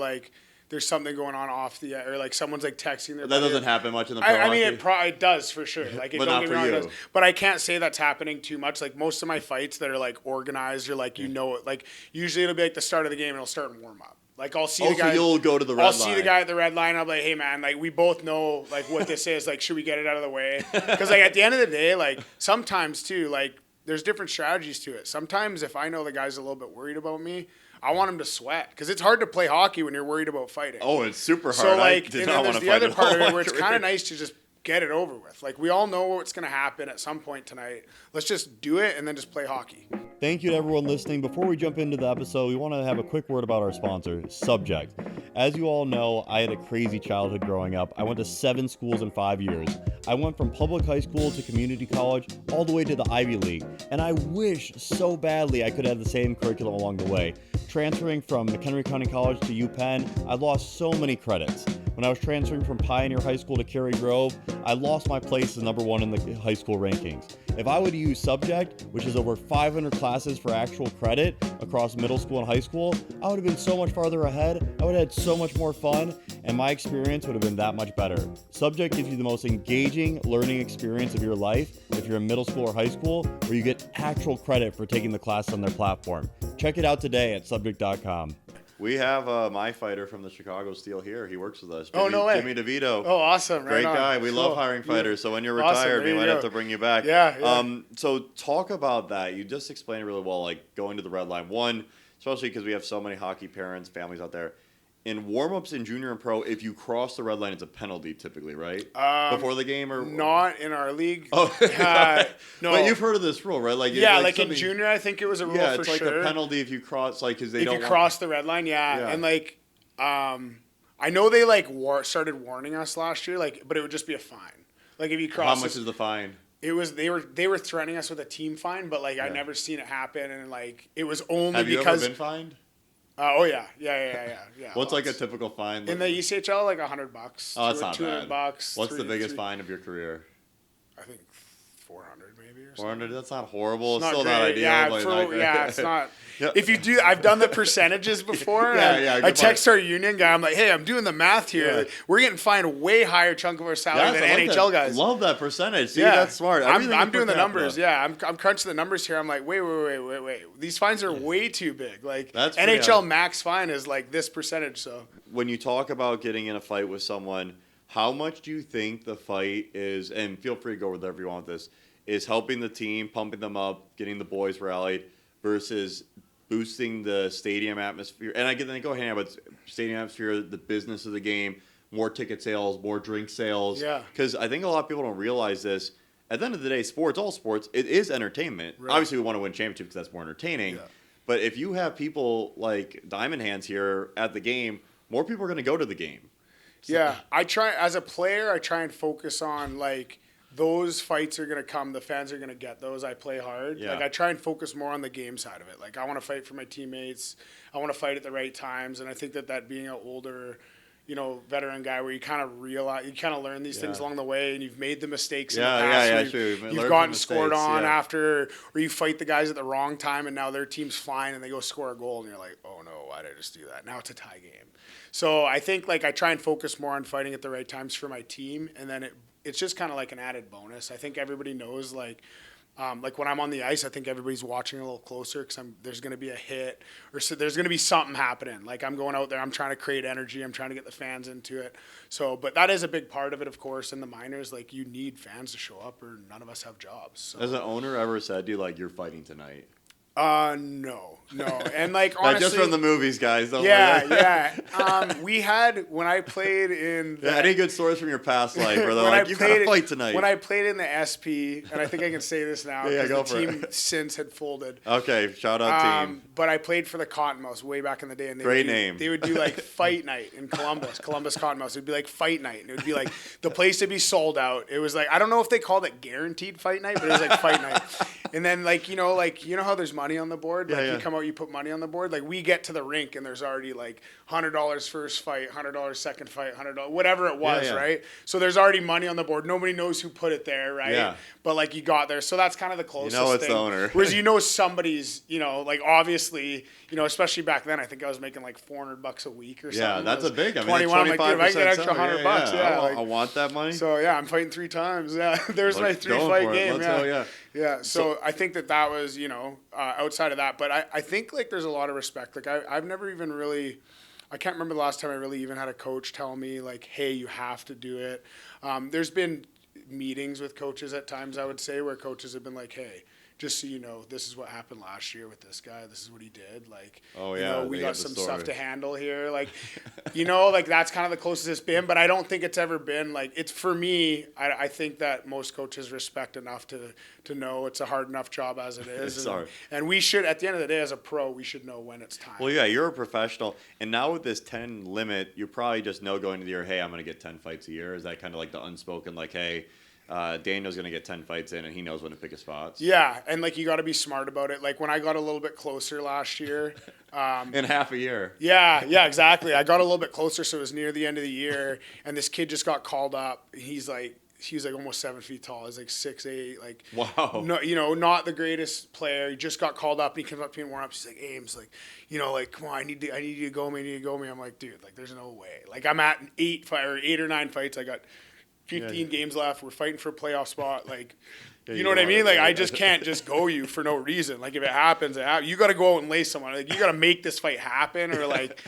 there's something going on off the or someone's texting their. That doesn't happen much in the pro. I mean, it does for sure. But not for you. But I can't say that's happening too much. Most of my fights that are organized, you're usually it'll be the start of the game and it'll start in warm up. I'll see the guy. So you'll go to the red line. I'll see the guy at the red line. I'm like, hey man, we both know what this is. Should we get it out of the way? Because at the end of the day, sometimes too, there's different strategies to it. Sometimes if I know the guy's a little bit worried about me, I want him to sweat because it's hard to play hockey when you're worried about fighting. Oh, it's super hard. So I did not want to fight. The other part of it where it's kind of nice to just get it over with. We all know what's going to happen at some point tonight. Let's just do it and then just play hockey. Thank you to everyone listening. Before we jump into the episode, we want to have a quick word about our sponsor, Subject. As you all know, I had a crazy childhood growing up. I went to 7 schools in 5 years. I went from public high school to community college, all the way to the Ivy League. And I wish so badly I could have the same curriculum along the way. Transferring from McHenry County College to UPenn, I lost so many credits. When I was transferring from Pioneer High School to Cary Grove, I lost my place as number 1 in the high school rankings. If I would have used Subject, which is over 500 classes for actual credit across middle school and high school, I would have been so much farther ahead. I would have had so much more fun, and my experience would have been that much better. Subject gives you the most engaging learning experience of your life if you're in middle school or high school, where you get actual credit for taking the class on their platform. Check it out today at subject.com. We have my fighter from the Chicago Steel here. He works with us. No way. Jimmy DeVito. Oh, awesome. Great guy. We love hiring fighters. So when you're retired, we might have to bring you back. Yeah. So talk about that. You just explained it really well, going to the red line. One, especially because we have so many hockey parents, families out there. In warm-ups in junior and pro, if you cross the red line, it's a penalty typically, right? Before the game or not in our league. Oh, no. But you've heard of this rule, right? In junior, I think it was a rule for sure. Yeah, it's a penalty if you cross, because they don't. If you cross the red line, and I know they started warning us last year, but it would just be a fine. If you cross. How much is the fine? It was they were threatening us with a team fine, but I never seen it happen, and it was only because. Have you ever been fined? Oh yeah. What's a typical fine? In the ECHL, $100. Oh, that's not $200. bad. What's the biggest fine of your career? I think 400 maybe or something. 400, that's not horrible. It's Not still great. not ideal. Yeah, but not great. it's not. Yeah. If you do, I've done the percentages before. Yeah, I text our union guy. I'm like, hey, I'm doing the math here. Yeah. Like, we're getting fined a way higher chunk of our salary than I like NHL that. guys. Love that percentage. See, Yeah, that's smart. I'm doing the numbers. Yeah, I'm crunching the numbers here. I'm like, wait. These fines are way too big. Like That's pretty NHL high. max fine is like this percentage. So When you talk about getting in a fight with someone, how much do you think the fight is, and feel free to go wherever you want this, is helping the team, pumping them up, getting the boys rallied, versus boosting the stadium atmosphere? And I get then go hand, but stadium atmosphere, the business of the game, more ticket sales, more drink sales. Yeah. Because I think a lot of people don't realize this. At the end of the day, sports, all sports, it is entertainment. Right. Obviously, we want to win championships because that's more entertaining. Yeah. But if you have people like Diamond Hands here at the game, more people are going to go to the game. yeah, I try as a player. I try and focus on like those fights are gonna come. The fans are gonna get those. I play hard. Yeah. Like I try and focus more on the game side of it. Like I want to fight for my teammates. I want to fight at the right times. And I think that being an older, veteran guy where you kind of realize, you kind of learn these things along the way, and you've made the mistakes in the past. Yeah, where true. You've Learn gotten from scored mistakes, on yeah. after, or you fight the guys at the wrong time, and now their team's flying, and they go score a goal, and you're like, oh no, why did I just do that? Now it's a tie game. So I think like I try and focus more on fighting at the right times for my team, and then it's just kind of like an added bonus. I think everybody knows like when I'm on the ice, I think everybody's watching a little closer because there's going to be a hit or so there's going to be something happening. Like I'm going out there, I'm trying to create energy, I'm trying to get the fans into it. So, but that is a big part of it, of course. In the minors, like you need fans to show up, or none of us have jobs. So. Has an owner ever said to you, like, you're fighting tonight? No. And like honestly, just from the movies, guys. Don't worry. Yeah. We had when I played in. Any good stories from your past life where they're like, you gotta fight tonight? When I played in the SP, and I think I can say this now because go the for team it. since had folded. Okay, shout out team. But I played for the Cottonmouths way back in the day, and Great name. They would do like fight night in Columbus Cottonmouths. It'd be like fight night, and it would be like the place would be sold out. It was like I don't know if they called it guaranteed fight night, but it was like fight night. And then like you know how there's money on the board. Like you come out, you put money on the board. Like we get to the rink, and there's already like $100 first fight, $100 second fight, $100 whatever it was, right? So there's already money on the board. Nobody knows who put it there, right? Yeah. But like you got there, so that's kind of the closest. It's thing. the owner. Whereas somebody's, like obviously, especially back then, I think I was making like $400 a week or something. Yeah, that's a big. I mean, 21. I'm like, dude, if I get extra salary, $100, I want that money. So yeah, I'm fighting 3 times. Yeah, there's my 3-fight game. Yeah. So I think that was, outside of that, but I think like there's a lot of respect. Like I've never even really. I can't remember the last time I really even had a coach tell me like, hey, you have to do it. There's been meetings with coaches at times, I would say, where coaches have been like, hey, just so you know, this is what happened last year with this guy. This is what he did. Like, we got some stuff to handle here. Like, like that's kind of the closest it's been, but I don't think it's ever been like, it's for me, I think that most coaches respect enough to know it's a hard enough job as it is. And we should, at the end of the day, as a pro, we should know when it's time. Well, yeah, you're a professional. And now with this 10 limit, you probably just know going into the year, hey, I'm going to get 10 fights a year. Is that kind of like the unspoken, like, hey, Daniel's going to get 10 fights in, and he knows when to pick his spots? Yeah, and, like, you got to be smart about it. Like, when I got a little bit closer last year. In half a year. Yeah, exactly. I got a little bit closer, so it was near the end of the year, and this kid just got called up. He was like almost 7 feet tall. He's like 6'8", like wow. No, not the greatest player. He just got called up. And he comes up to me and warm up. He's like, Ames, like, like, come on, I need you to go me. I'm like, dude, like, there's no way. Like, I'm at 8 or 9 fights. I got 15 games left. We're fighting for a playoff spot. Like, you know what I mean? Like, I just can't just go you for no reason. Like, if it happens, you got to go out and lay someone. Like, you got to make this fight happen, or like,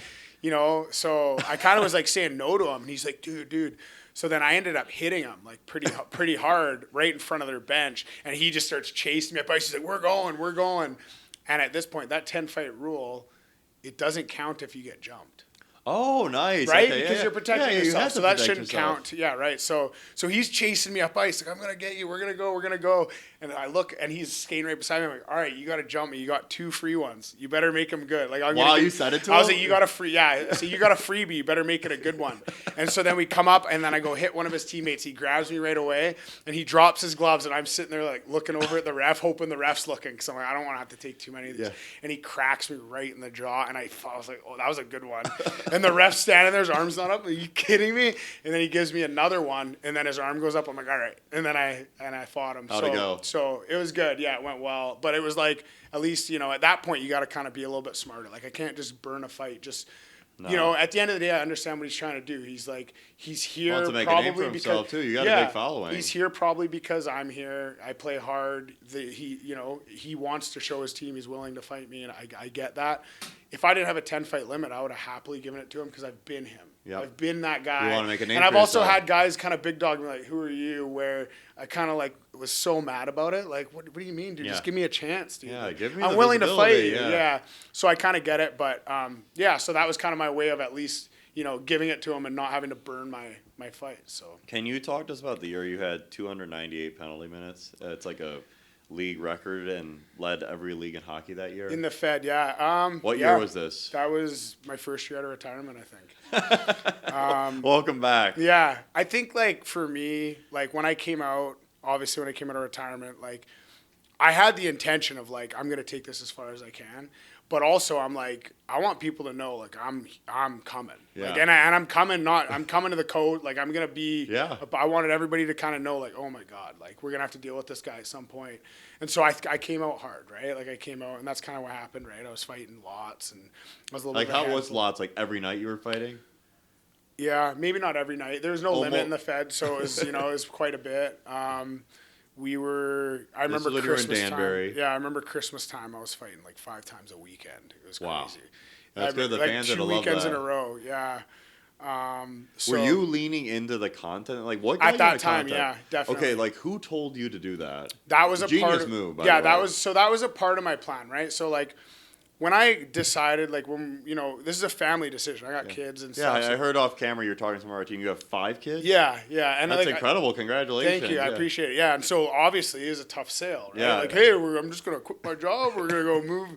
So I kind of was like saying no to him, and he's like, dude. So then I ended up hitting him like pretty hard right in front of their bench, and he just starts chasing me up. He's like, we're going. And at this point, that 10-fight rule, it doesn't count if you get jumped. Oh, nice. Right? Okay, because you're protecting yourself. So that shouldn't yourself. count. Yeah, right. So he's chasing me up ice. Like, I'm going to get you. We're going to go. And I look, and he's skating right beside me. I'm like, all right, you got to jump me. You got 2 free ones. You better make them good. Like, you said it to him? I was like, you got a free, yeah. So you got a freebie. You better make it a good one. And so then we come up, and then I go hit one of his teammates. He grabs me right away, and he drops his gloves, and I'm sitting there like looking over at the ref, hoping the ref's looking, because I'm like, I don't want to have to take too many of these. Yeah. And he cracks me right in the jaw, and I was like, oh, that was a good one. And the ref's standing there, his arm's not up. Are you kidding me? And then he gives me another one, and then his arm goes up. I'm like, all right. And then I fought him. How'd it go? So it was good. Yeah, it went well. But it was like, at least, at that point, you got to kind of be a little bit smarter. Like, I can't just burn a fight. Just, at the end of the day, I understand what he's trying to do. He's like, he's here wants to make probably a name for himself, because, too. You got a big following. He's here probably because I'm here. I play hard. He wants to show his team he's willing to fight me, and I get that. If I didn't have a 10-fight limit, I would have happily given it to him because I've been him. Yep. I've been that guy. You want to make a name and I've for also yourself. had guys kind of big dog me like, who are you? Where I kind of like was so mad about it. Like, what do you mean, dude? Yeah. Just give me a chance, dude. Yeah, give me I'm the willing to fight visibility, you. Yeah. So I kind of get it. But, so that was kind of my way of at least, giving it to him and not having to burn my fight. So. Can you talk to us about the year you had 298 penalty minutes? It's like a league record and led every league in hockey that year. In the Fed, yeah. What year was this? That was my first year out of retirement, I think. Welcome back. Yeah. I think, like, for me, like, when I came out, obviously when I came out of retirement, like, I had the intention of, like, I'm going to take this as far as I can. But also, I'm like, I want people to know, like, I'm coming. Yeah. Like, and I'm coming. I'm coming to the code. Like, I'm gonna be. Yeah. I wanted everybody to kind of know, like, oh my God, like, we're gonna have to deal with this guy at some point. And so I came out hard, right? Like, I came out, and that's kind of what happened, right? I was fighting lots, and I was a little Like, bit of a how was handful. lots? Like, every night you were fighting? Yeah, maybe not every night. There was no limit in the Fed, so it was, it was quite a bit. I remember when you were in Christmas Danbury. time. Yeah, I remember Christmas time. I was fighting like 5 times a weekend. It was crazy. Wow. That's good. The like fans 2 would have loved weekends that. in a row. Yeah. So Were you leaning into the content? Like, what got at you that into time? content? Yeah, definitely. Okay, like, who told you to do that? That was a genius part of, move. By yeah, the way. that was a part of my plan, right? So like, when I decided, like, when this is a family decision. I got kids and Yeah, stuff. I heard off camera you're talking to some of our team. You have 5 kids? Yeah, and That's like, incredible. Congratulations. Thank you. I appreciate it. Yeah, and so obviously it was a tough sale, right? Yeah. Like, hey, I'm just gonna quit my job. We're gonna go move.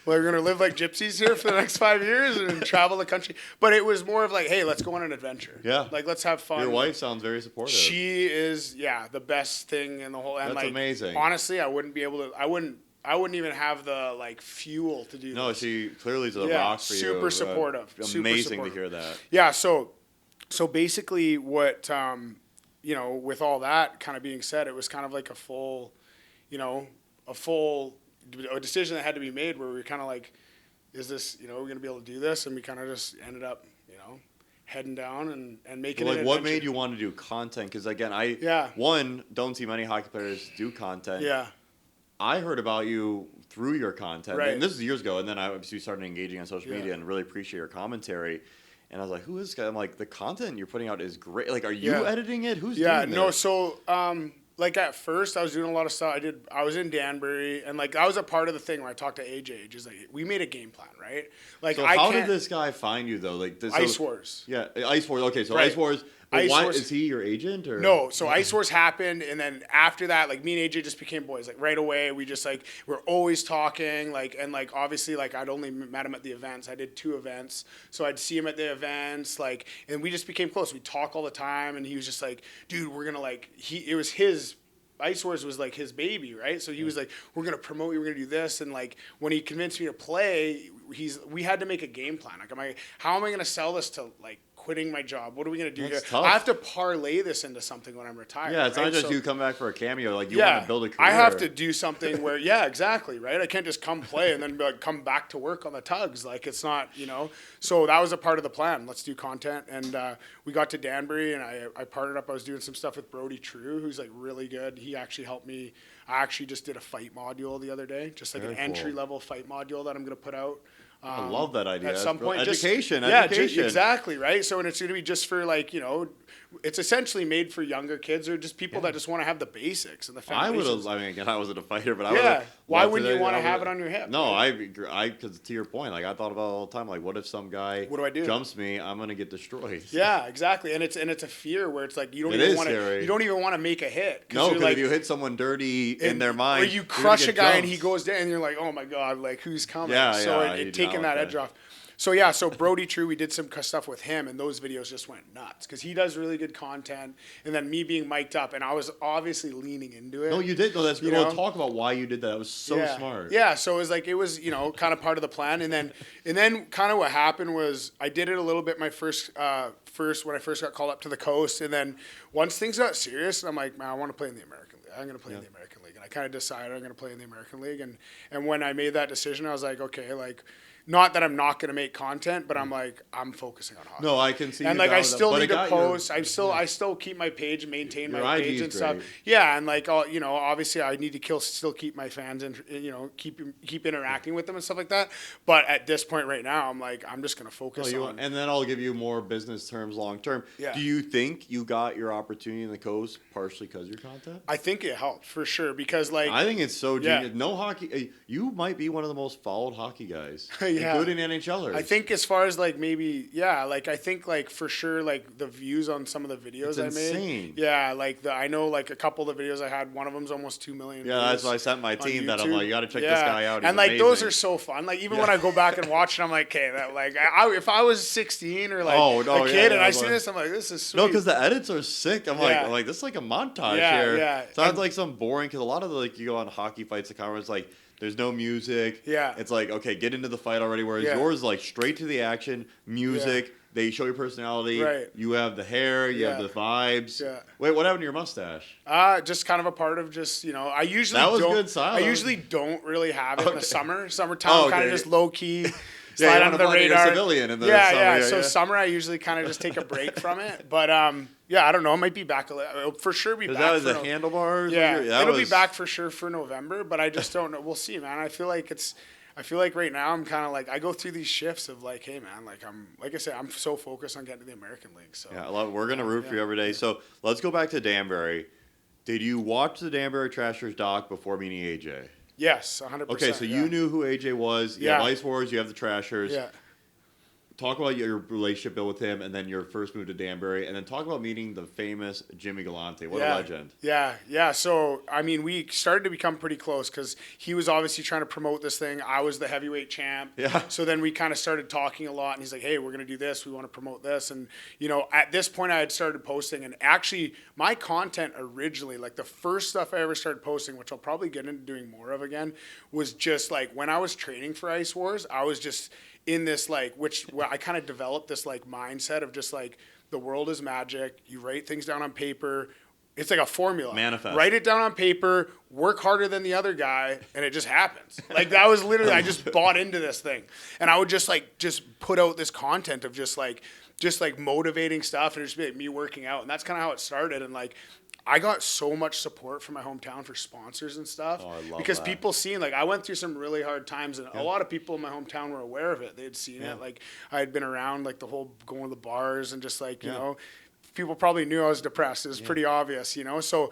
We're gonna live like gypsies here for the next 5 years and travel the country. But it was more of like, hey, let's go on an adventure. Yeah. Like, let's have fun. Your wife sounds very supportive. She is, the best thing in the whole. And That's like, amazing. Honestly, I wouldn't be able to. I wouldn't even have the like fuel to do No, this. she clearly is a Yeah, rock for you. super supportive. Super Amazing supportive. to hear that. Yeah, so basically what with all that kind of being said, it was kind of like a full decision that had to be made where we were kind of like, is this, we're going to be able to do this? And we kind of just ended up, heading down and making Like, it an what adventure. made you want to do content? Because, again, don't see many hockey players do content. Yeah. I heard about you through your content, Right. and this is years ago, and then I obviously started engaging on social Yeah. media and really appreciate your commentary. And I was like, who is this guy? I'm like, the content you're putting out is great. Like, are you Yeah. editing it? Who's Yeah, doing no, this? so like at first I was doing a lot of stuff. I was in Danbury, and like that was a part of the thing where I talked to AJ, just like we made a game plan, right? Like, So how did this guy find you though? Like Ice Wars. Yeah, Ice Wars. Okay, so Right. Ice Wars. Ice Why Wars- is he your agent or No, so Ice Wars happened, and then after that, like me and AJ just became boys. Like right away, we just like we're always talking. Like and like obviously like I'd only met him at the events. I did 2 events, so I'd see him at the events. Like and we just became close. We talk all the time, and he was just like, dude, we're gonna like it was his. Ice Wars was like his baby, right? So he was like, we're going to promote you, we're going to do this. And like, when he convinced me to play, we had to make a game plan. Like, how am I going to sell this to like quitting my job? What are we going to do That's here? tough. I have to parlay this into something when I'm retired. Yeah, it's right? not just So- you come back for a cameo. Like you want to build a career. I have to do something where, yeah, exactly, right? I can't just come play and then be like, come back to work on the tugs. Like, it's not, So that was a part of the plan. Let's do content. And we got to Danbury, and I partnered up. I was doing some stuff with Brody True, who's like really good. He actually helped me. I actually just did a fight module the other day, just like Very an cool. entry-level fight module that I'm going to put out. I love that idea. At some point, education. Exactly, right? So, and it's going to be just for like, it's essentially made for younger kids or just people that just want to have the basics and the I would foundations. have. I mean, again, I wasn't a fighter, but I Yeah. would have. Why wouldn't you want to have it on your hip? No, right? because to your point, like I thought about it all the time. Like, what if some guy What do I do? jumps me? I'm gonna get destroyed. Yeah, exactly, and it's a fear where it's like you don't It even is want scary. to make a hit. No, you're because like, if you hit someone dirty in their mind. Where you crush a guy and he goes down and you're like, oh my God, like who's coming? Yeah, so yeah, it taking that edge off. So yeah, so Brody True, we did some stuff with him, and those videos just went nuts because he does really good content. And then me being mic'd up, and I was obviously leaning into it. No, you did. No, that's good. You Well, know? talk about why you did that. It was so smart. Yeah, so it was kind of part of the plan, and then kind of what happened was I did it a little bit my first when I first got called up to the coast, and then once things got serious, I'm like, man, I want to play in the American League. I'm going to play in the American League, and I kind of decided I'm going to play in the American League, and when I made that decision, I was like, okay, like. Not that I'm not going to make content, but I'm like, I'm focusing on hockey. No, I can see. And you like, I down still with need that. to post. I still keep my page and maintain Your my IG page is and stuff. great. Yeah, and like, obviously, I need to still keep my fans and keep interacting with them and stuff like that. But at this point right now, I'm like, I'm just going to focus on. And then I'll give you more business terms long term. Yeah. Do you think you got your opportunity in the coast partially because of your content? I think it helped for sure because like I think it's so genius. Yeah. No hockey. You might be one of the most followed hockey guys, Yeah. including NHLers. I think as far as like maybe like I think like for sure like the views on some of the videos It's I made. insane. Yeah, like I know like a couple of the videos I had, one of them's almost 2 million. Yeah, that's why I sent my team that I'm like, you got to check this guy out. He's and like amazing. those are so fun. Like even when I go back and watch it, I'm like, okay, that like if I was 16 or like a kid and I see this, I'm like, this is sweet. No, because the edits are sick. I'm like, this is like a montage here. Yeah. Sounds like some boring, because a lot of the, like, you go on hockey fights, the comments like, there's no music. Yeah. It's like, okay, get into the fight already. Whereas yours is like straight to the action, music. Yeah. They show your personality. Right. You have the hair. You have the vibes. Yeah. Wait, what happened to your mustache? Just kind of a part of just, I usually That was don't. good style. I usually don't really have it in the summertime, kind of just low key. Yeah, Slide under the radar. Civilian in the yeah, summer, yeah. So summer, I usually kind of just take a break from it. But I don't know. It might be back. It'll for sure be back. That was the handlebars. Yeah, it'll be back for sure for November. But I just don't know. We'll see, man. I feel like right now I'm kind of like I go through these shifts of like, hey, man, like I said, I'm so focused on getting to the American League. So yeah, we're gonna root for you every day. So let's go back to Danbury. Did you watch the Danbury Trashers doc before meeting AJ? Yes, 100%. Okay, so you knew who AJ was. You have Ice Wars. You have the Trashers. Yeah. Talk about your relationship built with him, and then your first move to Danbury, and then talk about meeting the famous Jimmy Galante. What a legend! Yeah. So I mean, we started to become pretty close because he was obviously trying to promote this thing. I was the heavyweight champ. Yeah. So then we kind of started talking a lot, and he's like, "Hey, we're gonna do this. We want to promote this." And at this point, I had started posting, and actually, my content originally, like the first stuff I ever started posting, which I'll probably get into doing more of again, was just like when I was training for Ice Wars, I was just in this where I kind of developed this like mindset of just like the world is magic. You write things down on paper. It's like a formula. Manifest. Write it down on paper, work harder than the other guy, and it just happens. Like that was literally, I just bought into this thing. And I would just put out this content of just like motivating stuff and just be like me working out. And that's kind of how it started. And like, I got so much support from my hometown for sponsors and stuff. Oh, I love because that. People seen, like I went through some really hard times and a lot of people in my hometown were aware of it. They had seen it. Like I had been around like the whole going to the bars and just like, people probably knew I was depressed. It was pretty obvious, So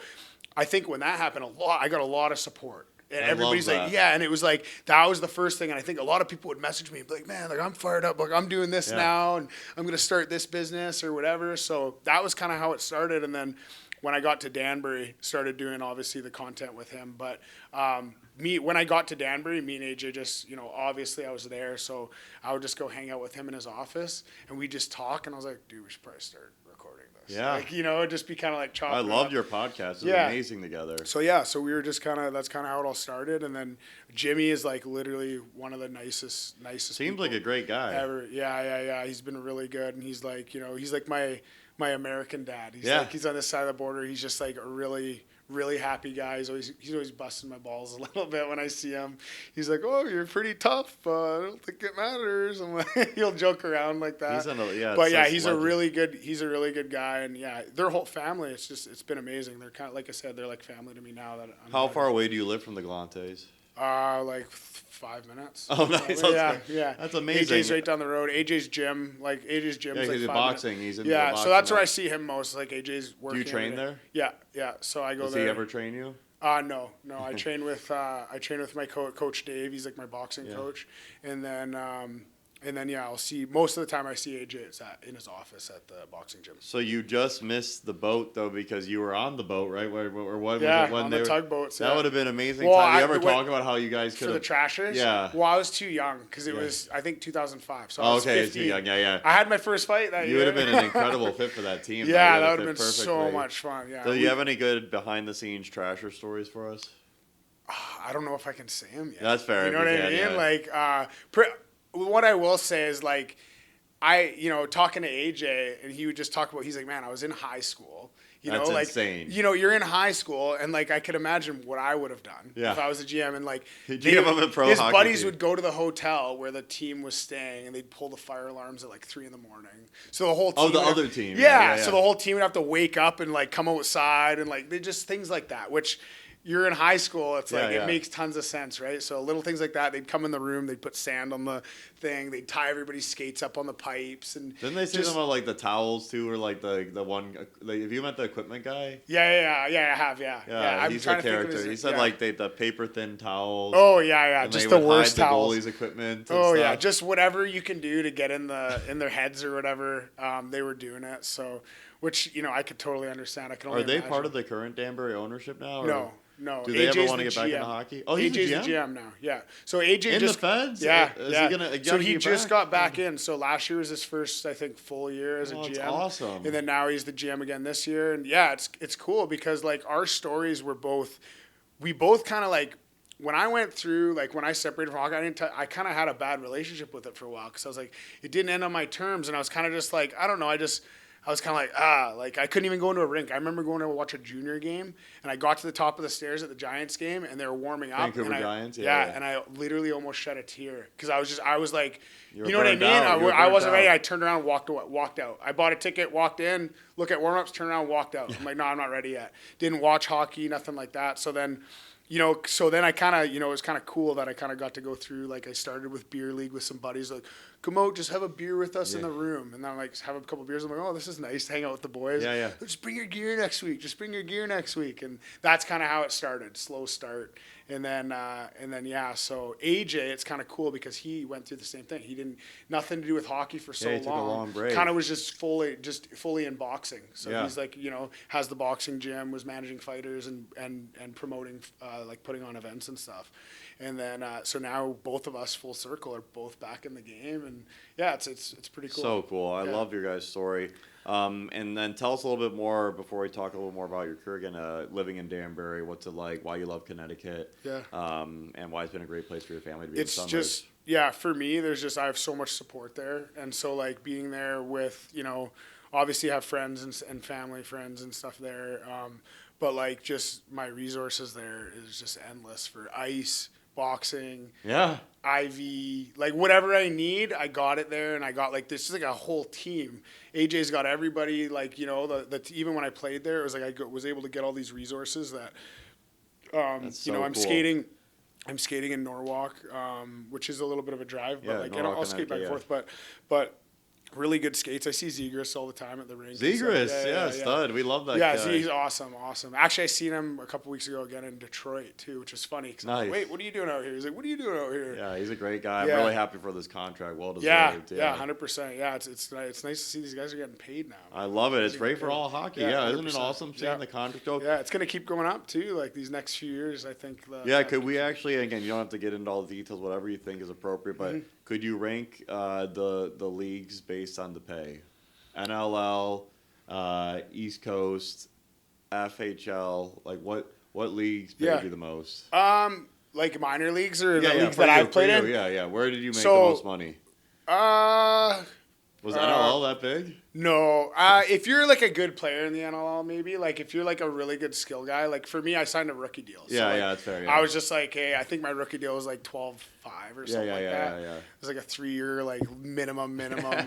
I think when that happened I got a lot of support. And everybody's like, and it was like, that was the first thing. And I think a lot of people would message me and be like, man, like I'm fired up. Like I'm doing this now and I'm going to start this business or whatever. So that was kind of how it started. And then when I got to Danbury, started doing obviously the content with him. But when I got to Danbury, me and AJ just, obviously I was there. So I would just go hang out with him in his office and we just talk. And I was like, dude, we should probably start recording this. Yeah. Like, it'd just be kind of like chopping. I loved your podcast. It was amazing together. So so we were just that's kind of how it all started. And then Jimmy is like literally one of the nicest Seems like a great guy. ever. Yeah. He's been really good. And he's like, he's like my American dad. He's he's on this side of the border. He's just like a really, really happy guy. He's always busting my balls a little bit when I see him. He's like, "Oh, you're pretty tough. I don't think it matters." I'm like, he'll joke around like that. He's a really good guy. And their whole family. It's been amazing. They're kind of, like I said, they're like family to me now. How far away do you live from the Galantes? Like 5 minutes. Oh, nice. Yeah. That's amazing. AJ's right down the road. AJ's gym is like he's in 5 boxing. minutes. He's in boxing. So that's where I see him most. Like AJ's working. Do you train there? Yeah. So I go there. Does he ever train you? No. I train with my coach Dave. He's like my boxing coach. And then And then, I'll see, most of the time I see AJ, it's in his office at the boxing gym. So you just missed the boat, though, because you were on the boat, right? Or what Yeah, was it when on they the were, tugboats. That would have been amazing. Well, Time. You ever talk about how you guys could for the have... Trashers? Yeah. Well, I was too young because it was, I think, 2005. So I was okay, 15. too young. Yeah. I had my first fight that year. You would have been an incredible fit for that team. Yeah, that would have been so much fun. Yeah. So do you have any good behind-the-scenes Trasher stories for us? I don't know if I can say them yet. That's fair. You know what I mean? Yeah. Like, what I will say is, like, talking to AJ, and he would just talk about, he's like, man, I was in high school. That's insane. You're in high school, and, like, I could imagine what I would have done if I was a GM. And, like, his buddies would go to the hotel where the team was staying, and they'd pull the fire alarms at, like, 3 a.m. So the whole team. Oh, the other team. Yeah. So the whole team would have to wake up and, like, come outside, and, like, they just things like that, which – you're in high school, it's like, it makes tons of sense, right? So little things like that, they'd come in the room, they'd put sand on the thing, they'd tie everybody's skates up on the pipes. And didn't they say something about, like, the towels, too, or, like, the one, like, have you met the equipment guy? Yeah, I have, yeah. Yeah, he's a character. He said, like, the paper-thin towels. Oh, yeah, just the worst towels. The goalies' equipment stuff. Just whatever you can do to get in their heads or whatever, they were doing it, so, which, I could totally understand. I can only Are they imagine. part of the current Danbury ownership now? Or? No. Do they AJ's ever want to get GM. back into hockey? Oh, he's AJ's the GM now. Yeah. So AJ in just the Feds. Yeah. So he just got back in. So last year was his first, I think, full year as a GM. That's awesome. And then now he's the GM again this year. And yeah, it's cool because, like, our stories were we both kind of, like, when I went through, like, when I separated from hockey, I kind of had a bad relationship with it for a while because I was like, it didn't end on my terms, and I was kind of just like, I don't know, I was kind of like, I couldn't even go into a rink. I remember going to watch a junior game, and I got to the top of the stairs at the Giants game, and they were warming up. Vancouver Giants? Yeah, and I literally almost shed a tear because I was like, you know what I mean? I wasn't ready. I turned around and walked out. I bought a ticket, walked in, look at warm-ups, turned around, walked out. I'm like, no, I'm not ready yet. Didn't watch hockey, nothing like that. So then, I kind of, it was kind of cool that I kind of got to go through, like, I started with beer league with some buddies, like, come out, just have a beer with us in the room. And then I'm like, have a couple beers. I'm like, oh, this is nice to hang out with the boys. Yeah. Just bring your gear next week. And that's kind of how it started, slow start. And then, so AJ, it's kind of cool because he went through the same thing. He didn't, nothing to do with hockey for so he took a long break. Kind of was just fully in boxing. So he's like, has the boxing gym, was managing fighters and promoting, like, putting on events and stuff. And then, so now both of us, full circle, are both back in the game. And yeah, it's pretty cool. So cool. I love your guys' story. And then tell us a little bit more before we talk a little more about your career again, living in Danbury, what's it like, why you love Connecticut, and why it's been a great place for your family to be in the summers. For me, I have so much support there. And so, like, being there with, obviously I have friends and family friends and stuff there. But, like, just my resources there is just endless for ice, boxing, IV, like, whatever I need, I got it there, and I got, like, this is like a whole team. AJ's got everybody, like, even when I played there, it was like I was able to get all these resources that, I'm skating in Norwalk, which is a little bit of a drive, but like, and I'll skate back and forth, but really good skates. I see Zegras all the time at the rink. Zegras, stud. We love that guy. Yeah, he's awesome. Actually, I seen him a couple weeks ago again in Detroit, too, which is funny. Cause I'm like, wait, what are you doing out here? He's like, what are you doing out here? Yeah, he's a great guy. I'm really happy for this contract. Well deserved. Yeah, 100%. Yeah, it's nice to see these guys are getting paid now. I love it. It's great for all hockey. Yeah, isn't it awesome seeing the contract go? Yeah, it's going to keep going up, too, like these next few years, I think. Could we actually, again, you don't have to get into all the details, whatever you think is appropriate, but could you rank the leagues based on the pay? NLL, East Coast, FHL, like what leagues pay you the most? Like minor leagues or the leagues that I've played in? Yeah. Where did you make the most money? Was NLL that big? No. If you're like a good player in the NLL, maybe, like if you're like a really good skill guy, like for me, I signed a rookie deal. So that's fair. Yeah. I was just like, hey, I think my rookie deal was like 12.5 or something like that. Yeah. It was like a 3-year, like minimum,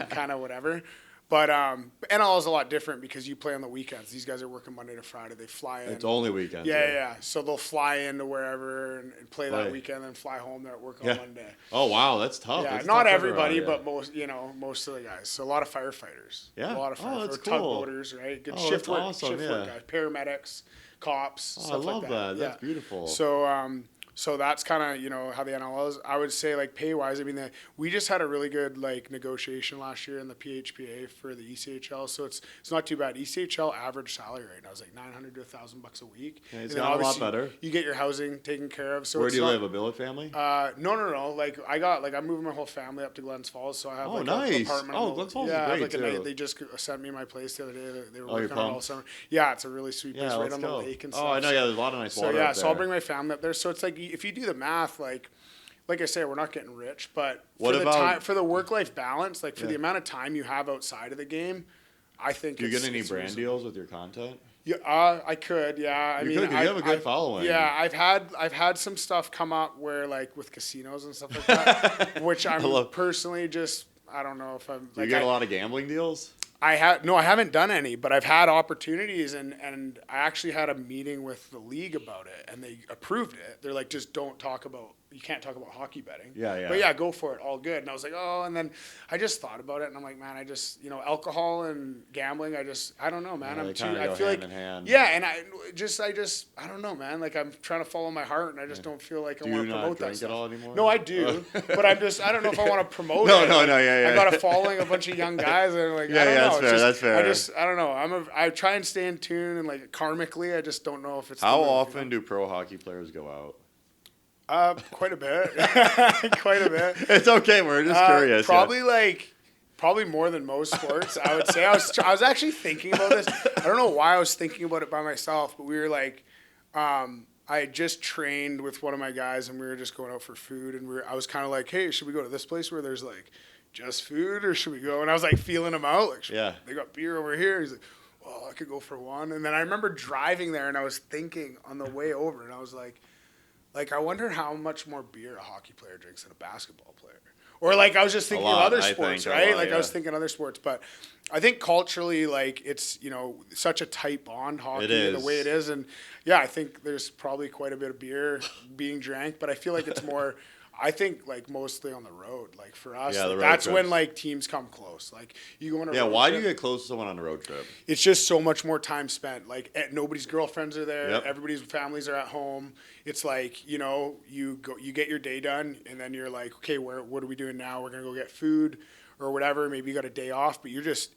kind of whatever. But NLL is a lot different because you play on the weekends. These guys are working Monday to Friday. They fly in. It's only weekends. Yeah. So they'll fly into wherever and play that weekend and fly home. They're at work on Monday. Oh, wow. That's tough. Yeah, that's not tough everybody, but most of the guys. So a lot of firefighters. Yeah. A lot of firefighters. That's cool. Tugboaters, right? Good shift work. Awesome. Shift work guys. Paramedics, cops, stuff like that. I love that. That's beautiful. So, So that's kind of, you know, how the NLL is. I would say, like, pay-wise, I mean, we just had a really good, like, negotiation last year in the PHPA for the ECHL, so it's not too bad. ECHL average salary right now is like $900 to $1,000 a week. Yeah, it's got a lot better. You get your housing taken care of. So where do you live? A billet family? No. Like, I'm moving my whole family up to Glens Falls, so I have an apartment. Oh, Glens Falls is great, too. They just sent me my place the other day. They were you're working on it all summer. Yeah, it's a really sweet place right on the lake and stuff. Oh, I know. Yeah, there's a lot of nice water up there. So I'll bring my family up there. So it's like, if you do the math, like I say, we're not getting rich, but for the work-life balance, like for the amount of time you have outside of the game, I think. Do you get any brand deals with your content? Yeah, I could. Yeah, I mean, you have a good following. Yeah, I've had some stuff come up where, like, with casinos and stuff like that, which I'm personally just, I don't know if I'm. Do you get a lot of gambling deals? I haven't done any, but I've had opportunities, and I actually had a meeting with the league about it, and they approved it. They're like, just you can't talk about hockey betting. Yeah. But yeah, go for it, all good. And I was like, oh, and then I just thought about it, and I'm like, man, I just, you know, alcohol and gambling, I don't know, man. I feel like, yeah, and I don't know, man. Like, I'm trying to follow my heart, and I just don't feel like I want to promote that stuff. Do you not drink at all anymore? No, I do, but I don't know if I want to promote it. No, yeah. I got a following, a bunch of young guys, and like, I don't know. That's fair. I don't know. I try and stay in tune, and like karmically, I just don't know if it's. How often do pro hockey players go out? Quite a bit. Quite a bit. It's okay. We're just curious. Probably more than most sports. I would say. I was actually thinking about this. I don't know why I was thinking about it by myself, but we were like, I had just trained with one of my guys, and we were just going out for food, and I was kind of like, hey, should we go to this place where there's like just food, or should we go? And I was like feeling him out, like, they got beer over here. He's like, well, I could go for one. And then I remember driving there, and I was thinking on the way over, and I was like, I wonder how much more beer a hockey player drinks than a basketball player. Or like I was just thinking of other sports, right? I was thinking other sports, but I think culturally, like, it's, you know, such a tight bond, hockey, the way it is, and yeah, I think there's probably quite a bit of beer being drank, but I feel like it's more. I think, like, mostly on the road. Like, for us, that's when, like, teams come close. Like, you go on a road trip. Yeah, why do you get close to someone on a road trip? It's just so much more time spent. Like, nobody's girlfriends are there. Yep. Everybody's families are at home. It's like, you know, you get your day done, and then you're like, okay, what are we doing now? We're going to go get food or whatever. Maybe you got a day off, but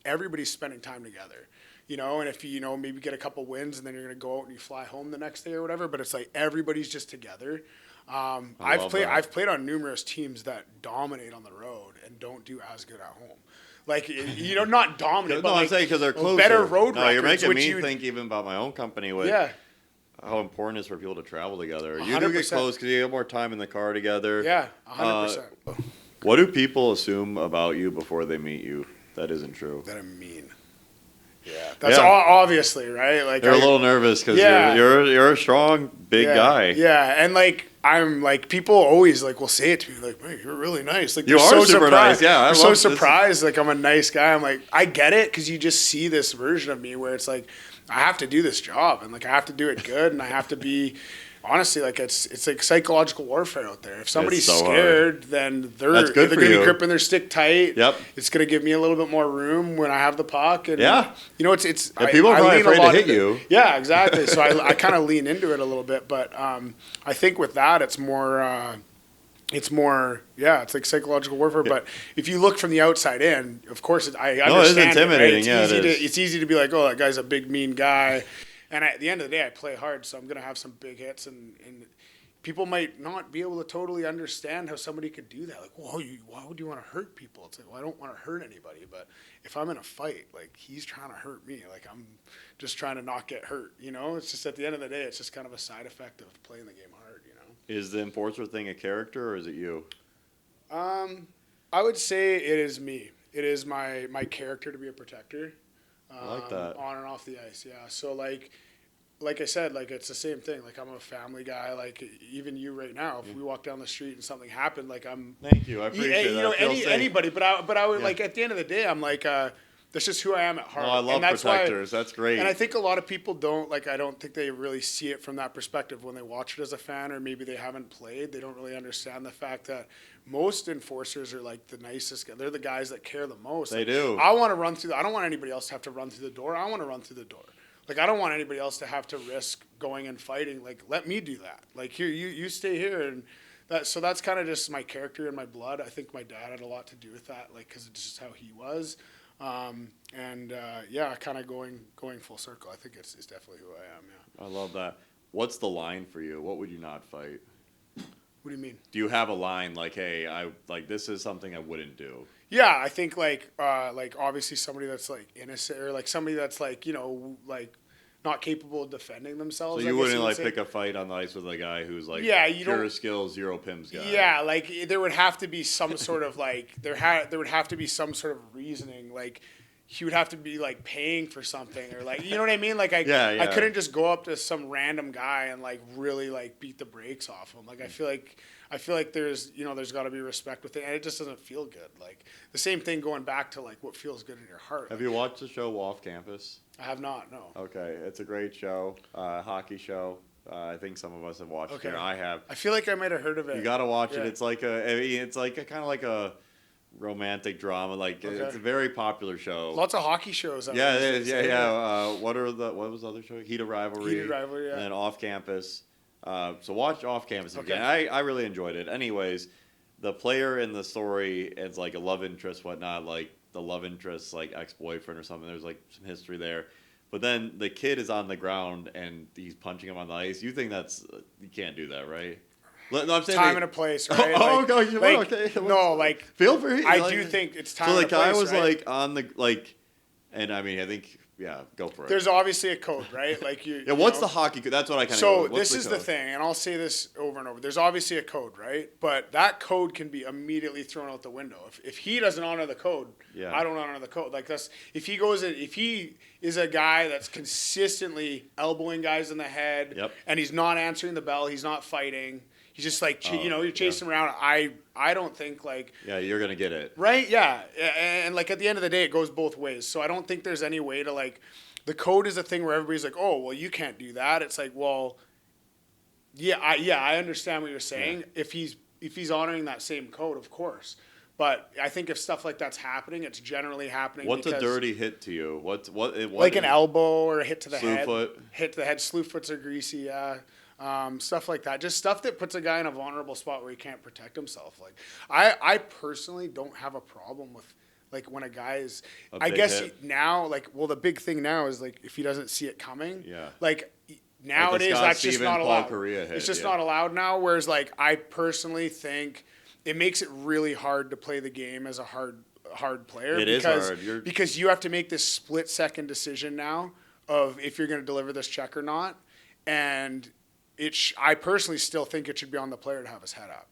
everybody's spending time together. You know, and if you know, maybe get a couple wins, and then you're going to go out and you fly home the next day or whatever, but it's like everybody's just together. I've played on numerous teams that dominate on the road and don't do as good at home. Like, you know, not dominant, but I'm like, saying because they're closer. Better road records. No, you're making me think even about my own company with how important it is for people to travel together. 100%. You do get close because you have more time in the car together. Yeah, 100%. What do people assume about you before they meet you that isn't true? That I'm mean. Yeah, that's obviously right. Like, they're a little nervous because you're a strong, big guy. Yeah, and like I'm like people always like will say it to me like, "Man, you're really nice." Like, you are so super nice. Yeah, I'm so surprised. Like, I'm a nice guy. I'm like, I get it because you just see this version of me where it's like I have to do this job and like I have to do it good and I have to be. Honestly, like it's like psychological warfare out there. If somebody's scared, then they're going to be gripping their stick tight. Yep. It's going to give me a little bit more room when I have the puck. And, you know, it's people are probably afraid to hit you. Yeah, exactly. So I kind of lean into it a little bit. But I think with that, it's more, it's like psychological warfare. But if you look from the outside in, of course, I understand. No, it is intimidating. Right? It's easy to be like, oh, that guy's a big, mean guy. And at the end of the day, I play hard, so I'm going to have some big hits. And people might not be able to totally understand how somebody could do that. Like, why would you want to hurt people? It's like, well, I don't want to hurt anybody. But if I'm in a fight, like, he's trying to hurt me. Like, I'm just trying to not get hurt, you know? It's just at the end of the day, it's just kind of a side effect of playing the game hard, you know? Is the enforcer thing a character, or is it you? I would say it is me. It is my character to be a protector. I like that. On and off the ice, yeah. So, like I said, like, it's the same thing. Like, I'm a family guy. Like, even you right now, if we walk down the street and something happened, like, I'm... Thank you. I appreciate that. You know, anybody. But I would, like, at the end of the day, I'm like, that's just who I am at heart. Oh, I love protectors. That's great. And I think a lot of people don't, like, I don't think they really see it from that perspective when they watch it as a fan, or maybe they haven't played. They don't really understand the fact that most enforcers are, like, the nicest guys. They're the guys that care the most. They do. I want to run through I don't want anybody else to have to run through the door. I want to run through the door. Like, I don't want anybody else to have to risk going and fighting. Like, let me do that. Like, here, you stay here. And so that's kind of just my character and my blood. I think my dad had a lot to do with that, like, because it's just how he was. Yeah, kind of going full circle. I think it's definitely who I am, yeah. I love that. What's the line for you? What would you not fight? What do you mean? Do you have a line like, hey, this is something I wouldn't do? Yeah, I think like obviously somebody that's like innocent or like somebody that's like, you know, like not capable of defending themselves. So you wouldn't like pick a fight on the ice with a guy who's like pure skills, 0 pims guy. Yeah, like there would have to be some sort of like there would have to be some sort of reasoning. Like he would have to be like paying for something or like, you know what I mean? Like I couldn't just go up to some random guy and like really like beat the brakes off him. Like I feel like there's, you know, there's got to be respect with it, and it just doesn't feel good. Like the same thing going back to like what feels good in your heart. Have you watched the show Off Campus? I have not, no. Okay, it's a great show, hockey show. I think some of us have watched it. I have. I feel like I might have heard of it. You got to watch it. It's like kind of like a romantic drama. Like it's a very popular show. Lots of hockey shows. Yeah, it is. Yeah. What was the other show? Heat of Rivalry. Heat of Rivalry. Yeah. And then Off Campus. So watch Off Campus again. I really enjoyed it. Anyways, the player in the story is like a love interest, whatnot. Like the love interest, like ex-boyfriend or something. There's like some history there. But then the kid is on the ground and he's punching him on the ice. You think you can't do that, right? No, I'm saying time and a place, right? Okay. No, like feel free. I do think it's time. So and a place, guy was right? like on the like, and I mean I think go for it. There's obviously a code, right? Like what's the hockey code? That's what I kind of. So this is the thing, and I'll say this over and over. There's obviously a code, right? But that code can be immediately thrown out the window if he doesn't honor the code. Yeah. I don't honor the code. Like if he is a guy that's consistently elbowing guys in the head, and he's not answering the bell, he's not fighting. He's just like, you're chasing him around. I don't think like... Yeah, you're going to get it. Right? Yeah. And like at the end of the day, it goes both ways. So I don't think there's any way to like... The code is a thing where everybody's like, oh, well, you can't do that. It's like, well, I understand what you're saying. Yeah. If he's honoring that same code, of course. But I think if stuff like that's happening, it's generally happening. What's a dirty hit to you? What like an elbow or a hit to the head. Foot. Hit to the head. Slew foots are greasy, yeah. Stuff like that. Just stuff that puts a guy in a vulnerable spot where he can't protect himself. Like I personally don't have a problem with like when a guy is, I guess now, like, well, the big thing now is like if he doesn't see it coming. Yeah. Like nowadays that's just not allowed. It's just not allowed now. Whereas like I personally think it makes it really hard to play the game as a hard player. It is hard. Because you have to make this split-second decision now of if you're going to deliver this check or not, and I personally still think it should be on the player to have his head up.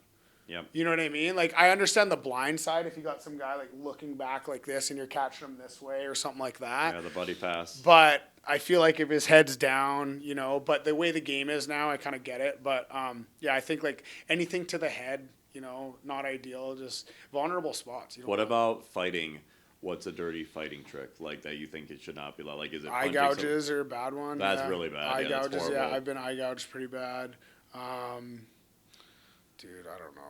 Yep. You know what I mean? Like, I understand the blind side if you got some guy, like, looking back like this and you're catching him this way or something like that. Yeah, the buddy pass. But I feel like if his head's down, you know, but the way the game is now, I kind of get it. But, I think, like, anything to the head, you know, not ideal, just vulnerable spots. What about fighting? What's a dirty fighting trick like that you think it should not be like? Is it eye gouges or a bad one? That's really bad. Eye gouges, yeah. I've been eye gouged pretty bad. Dude, I don't know.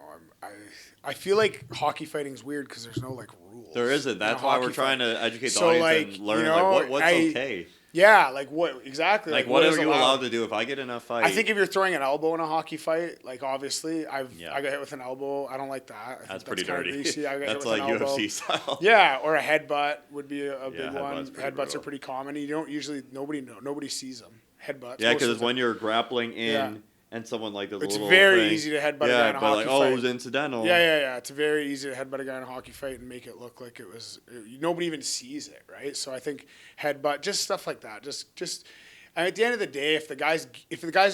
I feel like hockey fighting is weird because there's no like rules. There isn't. That's why we're trying to educate the audience and learn like what's okay. Yeah, like what exactly? Like what are you allowed to do if I get in a fight? I think if you're throwing an elbow in a hockey fight, like obviously I got hit with an elbow. I don't like that. That's pretty dirty. I got that's hit with like an elbow. UFC style. Yeah, or a headbutt would be a big one. Headbutts brutal. are pretty common. You don't usually nobody sees them. Headbutts. Yeah, because when you're grappling in and someone like the it's little very thing, easy to headbutt a guy in a hockey fight. it was incidental. Yeah. It's very easy to headbutt a guy in a hockey fight and make it look like it was. Nobody even sees it, right? So I think headbutt, just stuff like that. Just. And at the end of the day, if the guy's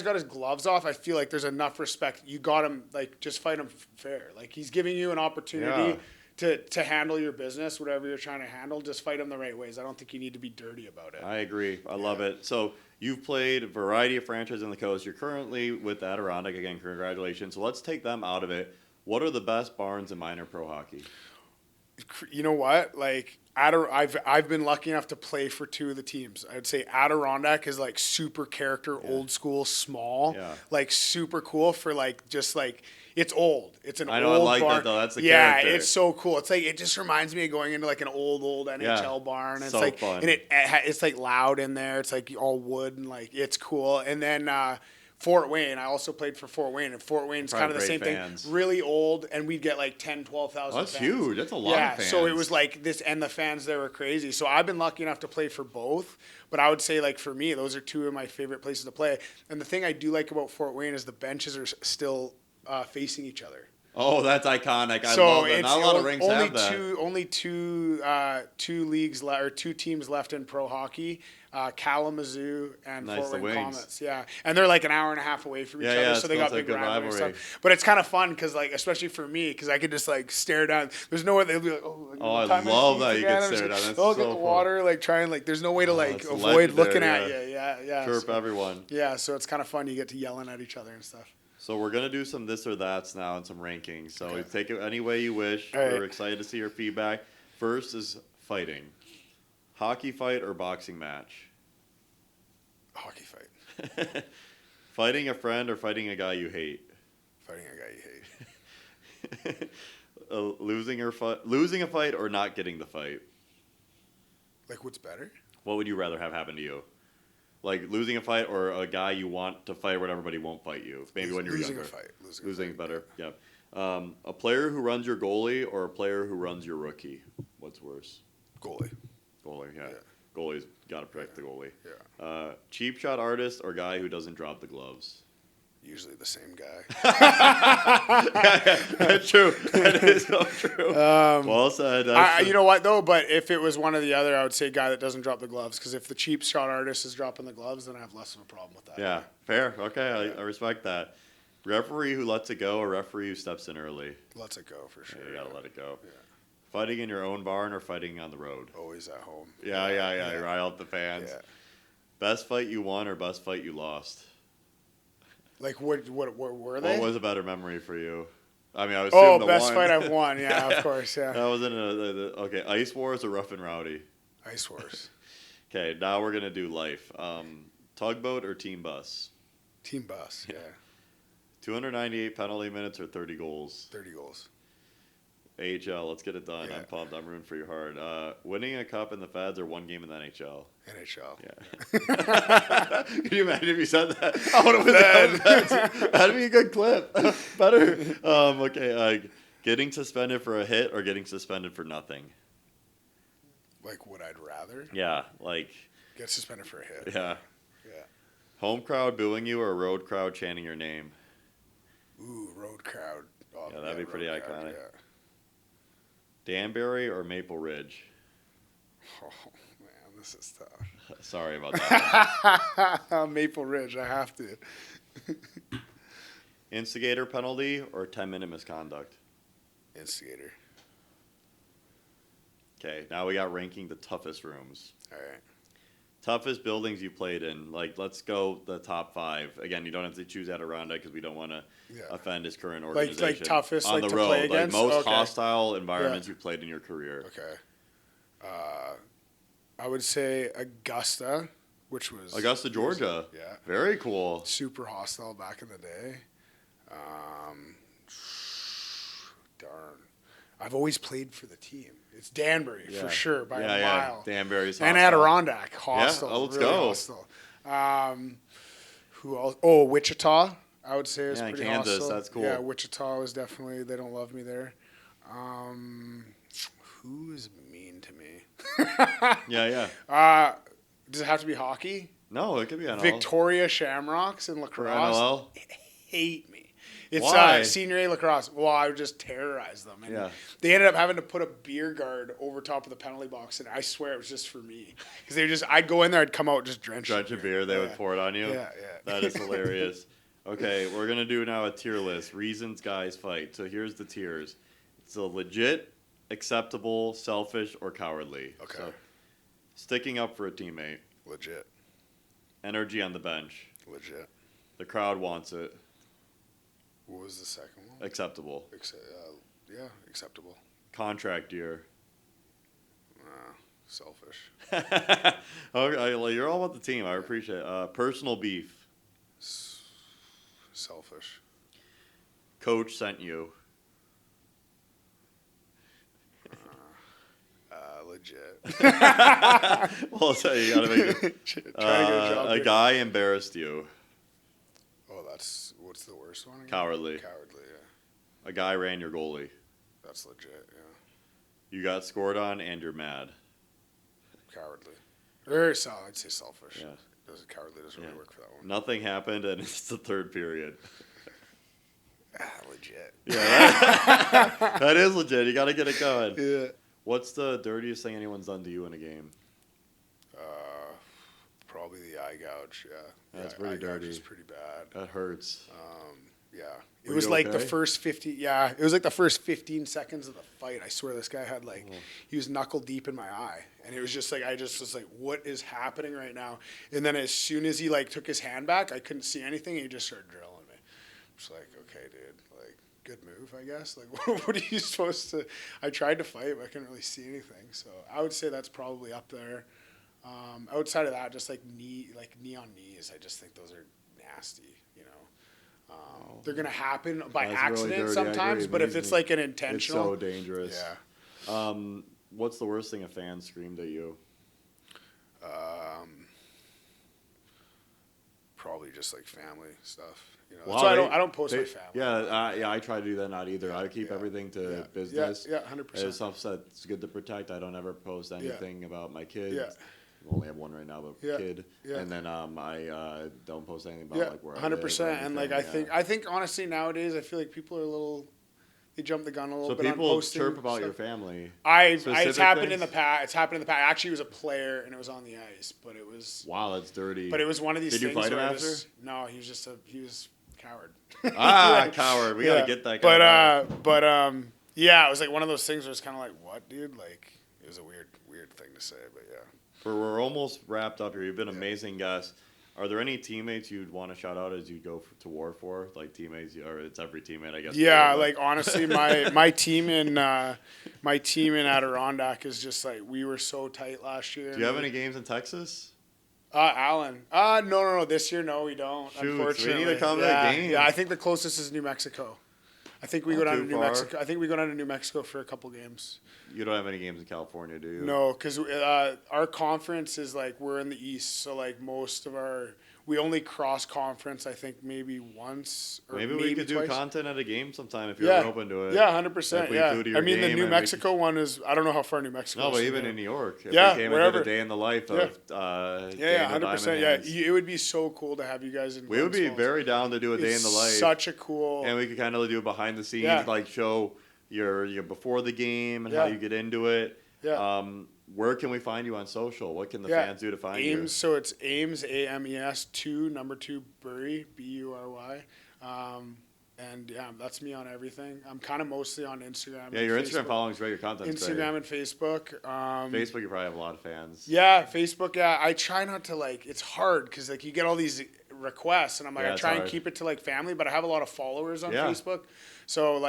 got his gloves off, I feel like there's enough respect. You got him, like, just fight him fair. Like, he's giving you an opportunity to handle your business, whatever you're trying to handle. Just fight him the right ways. I don't think you need to be dirty about it. I agree. I love it. So you've played a variety of franchises on the coast. You're currently with Adirondack. Again, congratulations. So let's take them out of it. What are the best barns in minor pro hockey? You know what? Like, I've been lucky enough to play for two of the teams. I'd say Adirondack is like super character, old school, small, like super cool for like just like it's old. It's an old I like barn. that though. That's the yeah, character. it's so cool. It's like it just reminds me of going into like an old NHL barn. It's so like fun. and it's like loud in there. It's like all wood and like it's cool. And then Fort Wayne. I also played for Fort Wayne, and Fort Wayne's kind of the same fans. thing. Really old, and we'd get like 10, 12,000 That's fans. huge. That's a lot of fans. So it was like this, and the fans there were crazy. So I've been lucky enough to play for both, but I would say like for me, those are two of my favorite places to play. And the thing I do like about Fort Wayne is the benches are still facing each other. Oh, that's iconic. I love that. Not a lot of rinks have that. Only two leagues or two teams left in pro hockey, Kalamazoo and Fort Wayne Comets. Yeah, and they're like an hour and a half away from each other, so they got big rivalry stuff. But it's kind of fun because, like, especially for me, because I could just like stare down. There's no way they'll be like, I love that you can stare down. That's so get the water, like try and like. There's no way to like avoid looking at you. Yeah. Chirp everyone. Yeah, so it's kind of fun. You get to yelling at each other and stuff. So we're going to do some this or that's now and some rankings. So take it any way you wish. We're excited to see your feedback. First is fighting. Hockey fight or boxing match? Hockey fight. Fighting a friend or fighting a guy you hate? Fighting a guy you hate. Losing a fight or not getting the fight? Like, what's better? What would you rather have happen to you? Like losing a fight or a guy you want to fight but everybody won't fight you? Maybe when you're younger. Losing is better. Yeah. A player who runs your goalie or a player who runs your rookie? What's worse? Goalie, yeah. Goalie's got to protect the goalie. Yeah. Cheap shot artist or guy who doesn't drop the gloves? Usually the same guy. That's true. That is so true. Well said. You know what, though? But if it was one or the other, I would say guy that doesn't drop the gloves. Because if the cheap shot artist is dropping the gloves, then I have less of a problem with that. Yeah, fair. Okay, I respect that. Referee who lets it go or referee who steps in early? Lets it go, for sure. Yeah, you got to let it go. Yeah. Fighting in your own barn or fighting on the road? Always at home. Yeah. Rile up the fans. Yeah. Best fight you won or best fight you lost? Like, what were they? What was a better memory for you? I mean, I was assuming the best one. fight I've won. Yeah, of course, yeah. That was in okay, Ice Wars or Rough and Rowdy? Ice Wars. Okay, now we're going to do life. Tugboat or team bus? Team bus, yeah. 298 penalty minutes or 30 goals? 30 goals. AHL, let's get it done. Yeah. I'm pumped. I'm rooting for your heart. Winning a cup in the Feds or one game in the NHL? NHL. Yeah. Can you imagine if you said that? I would have been that'd be a good clip. Better. Okay. Getting suspended for a hit or getting suspended for nothing? Like, what I'd rather? Yeah. Like. Get suspended for a hit. Yeah. Yeah. Home crowd booing you or road crowd chanting your name? Ooh, road crowd. Oh, yeah, that'd be pretty iconic. Yeah. Danbury or Maple Ridge? Oh, man, this is tough. Sorry about that. Maple Ridge, I have to. Instigator penalty or 10-minute misconduct? Instigator. Okay, now we got ranking the toughest rooms. All right. Toughest buildings you played in. Like, let's go the top 5. Again, you don't have to choose Adirondack because we don't want to offend his current organization. Like toughest, on like the to road, play against? like most hostile environments you played in your career. Okay. I would say Augusta, which was Augusta, Georgia. Yeah. Very cool. Super hostile back in the day. Darn. I've always played for the team. It's Danbury for sure by a mile. Danbury's hostile. And Adirondack, hostile. Yeah, let's really go. Hostile. Who else? Oh, Wichita, I would say is pretty Kansas, hostile. that's cool. Yeah, Wichita was definitely, they don't love me there. Who is mean to me? Does it have to be hockey? No, it could be NLL. Victoria Shamrocks in lacrosse. NLL? Hate me. It's Why? Senior A lacrosse. Well, I would just terrorize them. And Yeah. they ended up having to put a beer guard over top of the penalty box, and I swear it was just for me. Because I'd go in there, I'd come out just drenched in beer. They would pour it on you. Yeah. That is hilarious. Okay, we're gonna do now a tier list. Reasons guys fight. So here's the tiers. It's a legit, acceptable, selfish, or cowardly. Okay. So, sticking up for a teammate. Legit. Energy on the bench. Legit. The crowd wants it. What was the second one? Acceptable. Acceptable. contract year? Selfish. Okay, you're all about the team. I appreciate it. Personal beef. Selfish. Coach sent you. Legit. Well, so you gotta make it. Trying to get a job. A guy embarrassed you. Oh, what's the worst one again? Cowardly. Cowardly, yeah. A guy ran your goalie. That's legit, yeah. You got scored on and you're mad. Cowardly. Or I'd say selfish. Yeah. Cowardly doesn't really work for that one. Nothing happened and it's the third period. Legit. Yeah, that is legit. You got to get it going. Yeah. What's the dirtiest thing anyone's done to you in a game? Probably the eye gouge, yeah. That's pretty dirty. It's pretty bad. That hurts. Yeah. It Were was you like okay? the first 15 seconds of the fight. I swear this guy had he was knuckle deep in my eye. And it was just like, I just was like, what is happening right now? And then as soon as he took his hand back, I couldn't see anything. And he just started drilling me. I'm just like, okay, dude, good move, I guess. What are you supposed to? I tried to fight, but I couldn't really see anything. So I would say that's probably up there. Outside of that, just knee on knees. I just think those are nasty. They're gonna happen by accident really sometimes, but if it's an intentional, it's so dangerous. Yeah. What's the worst thing a fan screamed at you? Probably just family stuff. Wow, so I don't post my family. Yeah, I try to do that. Not either. I keep everything to business. Yeah, 100%. It's stuff that's good to protect. I don't ever post anything about my kids. Yeah. I only have one right now, but kid. Yeah. And then I don't post anything about where 100%. I live. And I think honestly nowadays I feel like people are they jump the gun a little bit. So on people posting chirp about stuff. your family. It's happened in the past. It's happened in the past. Actually, it was a player and it was on the ice, but it was. Wow, that's dirty. But it was one of these Did things. Did you fight him where after? No, he was coward. Coward. We gotta get that guy. Yeah, it was one of those things where it's kind of what, dude? It was a weird thing to say, but yeah. We're almost wrapped up here. You've been an amazing guest. Are there any teammates you'd want to shout out as you go to war for? Teammates, or it's every teammate, I guess. Yeah, honestly, my team in Adirondack is just we were so tight last year. Do you have any games in Texas? Allen. No. This year, no, we don't. Shoot, unfortunately, we need to come to that game. Yeah, I think the closest is New Mexico. I think we go down to New far. Mexico. I think we go down to New Mexico for a couple games. You don't have any games in California, do you? No, because our conference is we're in the East, so most of we only cross conference. I think maybe once or maybe we could twice. do content at a game sometime if you're open to it. Yeah, 100%. Yeah, I mean the New Mexico one is. I don't know how far New Mexico. No, is but even in New York, if yeah, we came wherever. and did a day in the life of 100%. Yeah, it would be so cool to have you guys in. We would be very down to do a day in the life. Such a cool. And we could kind of do behind the scenes, show your before the game and how you get into it. Yeah. Where can we find you on social? What can the fans do to find you? So it's Ames, AMES 2, number 2, Bury, BURY. And that's me on everything. I'm kind of mostly on Instagram. Yeah, your Instagram following is great. Your content's great. Instagram and Facebook. Facebook, you probably have a lot of fans. Yeah, Facebook. Yeah, I try not to it's hard because you get all these requests, and I'm I try and keep it to family, but I have a lot of followers on Facebook. So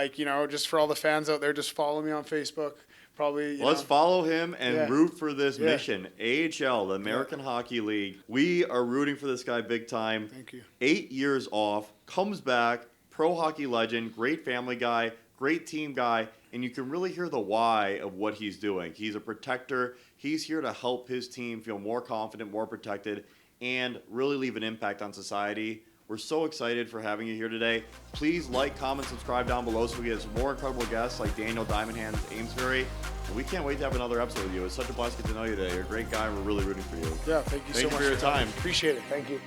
just for all the fans out there, just follow me on Facebook. Probably. Let's follow him and root for this mission. AHL, the American Hockey League. We are rooting for this guy big time. Thank you. 8 years off, comes back, pro hockey legend, great family guy, great team guy, and you can really hear the why of what he's doing. He's a protector. He's here to help his team feel more confident, more protected, and really leave an impact on society. We're so excited for having you here today. Please like, comment, subscribe down below so we get some more incredible guests like Daniel Diamond Hands Amesbury. And we can't wait to have another episode with you. It's such a blessing to know you today. You're a great guy. We're really rooting for you. Yeah, thank you so much for your time. Appreciate it. Thank you.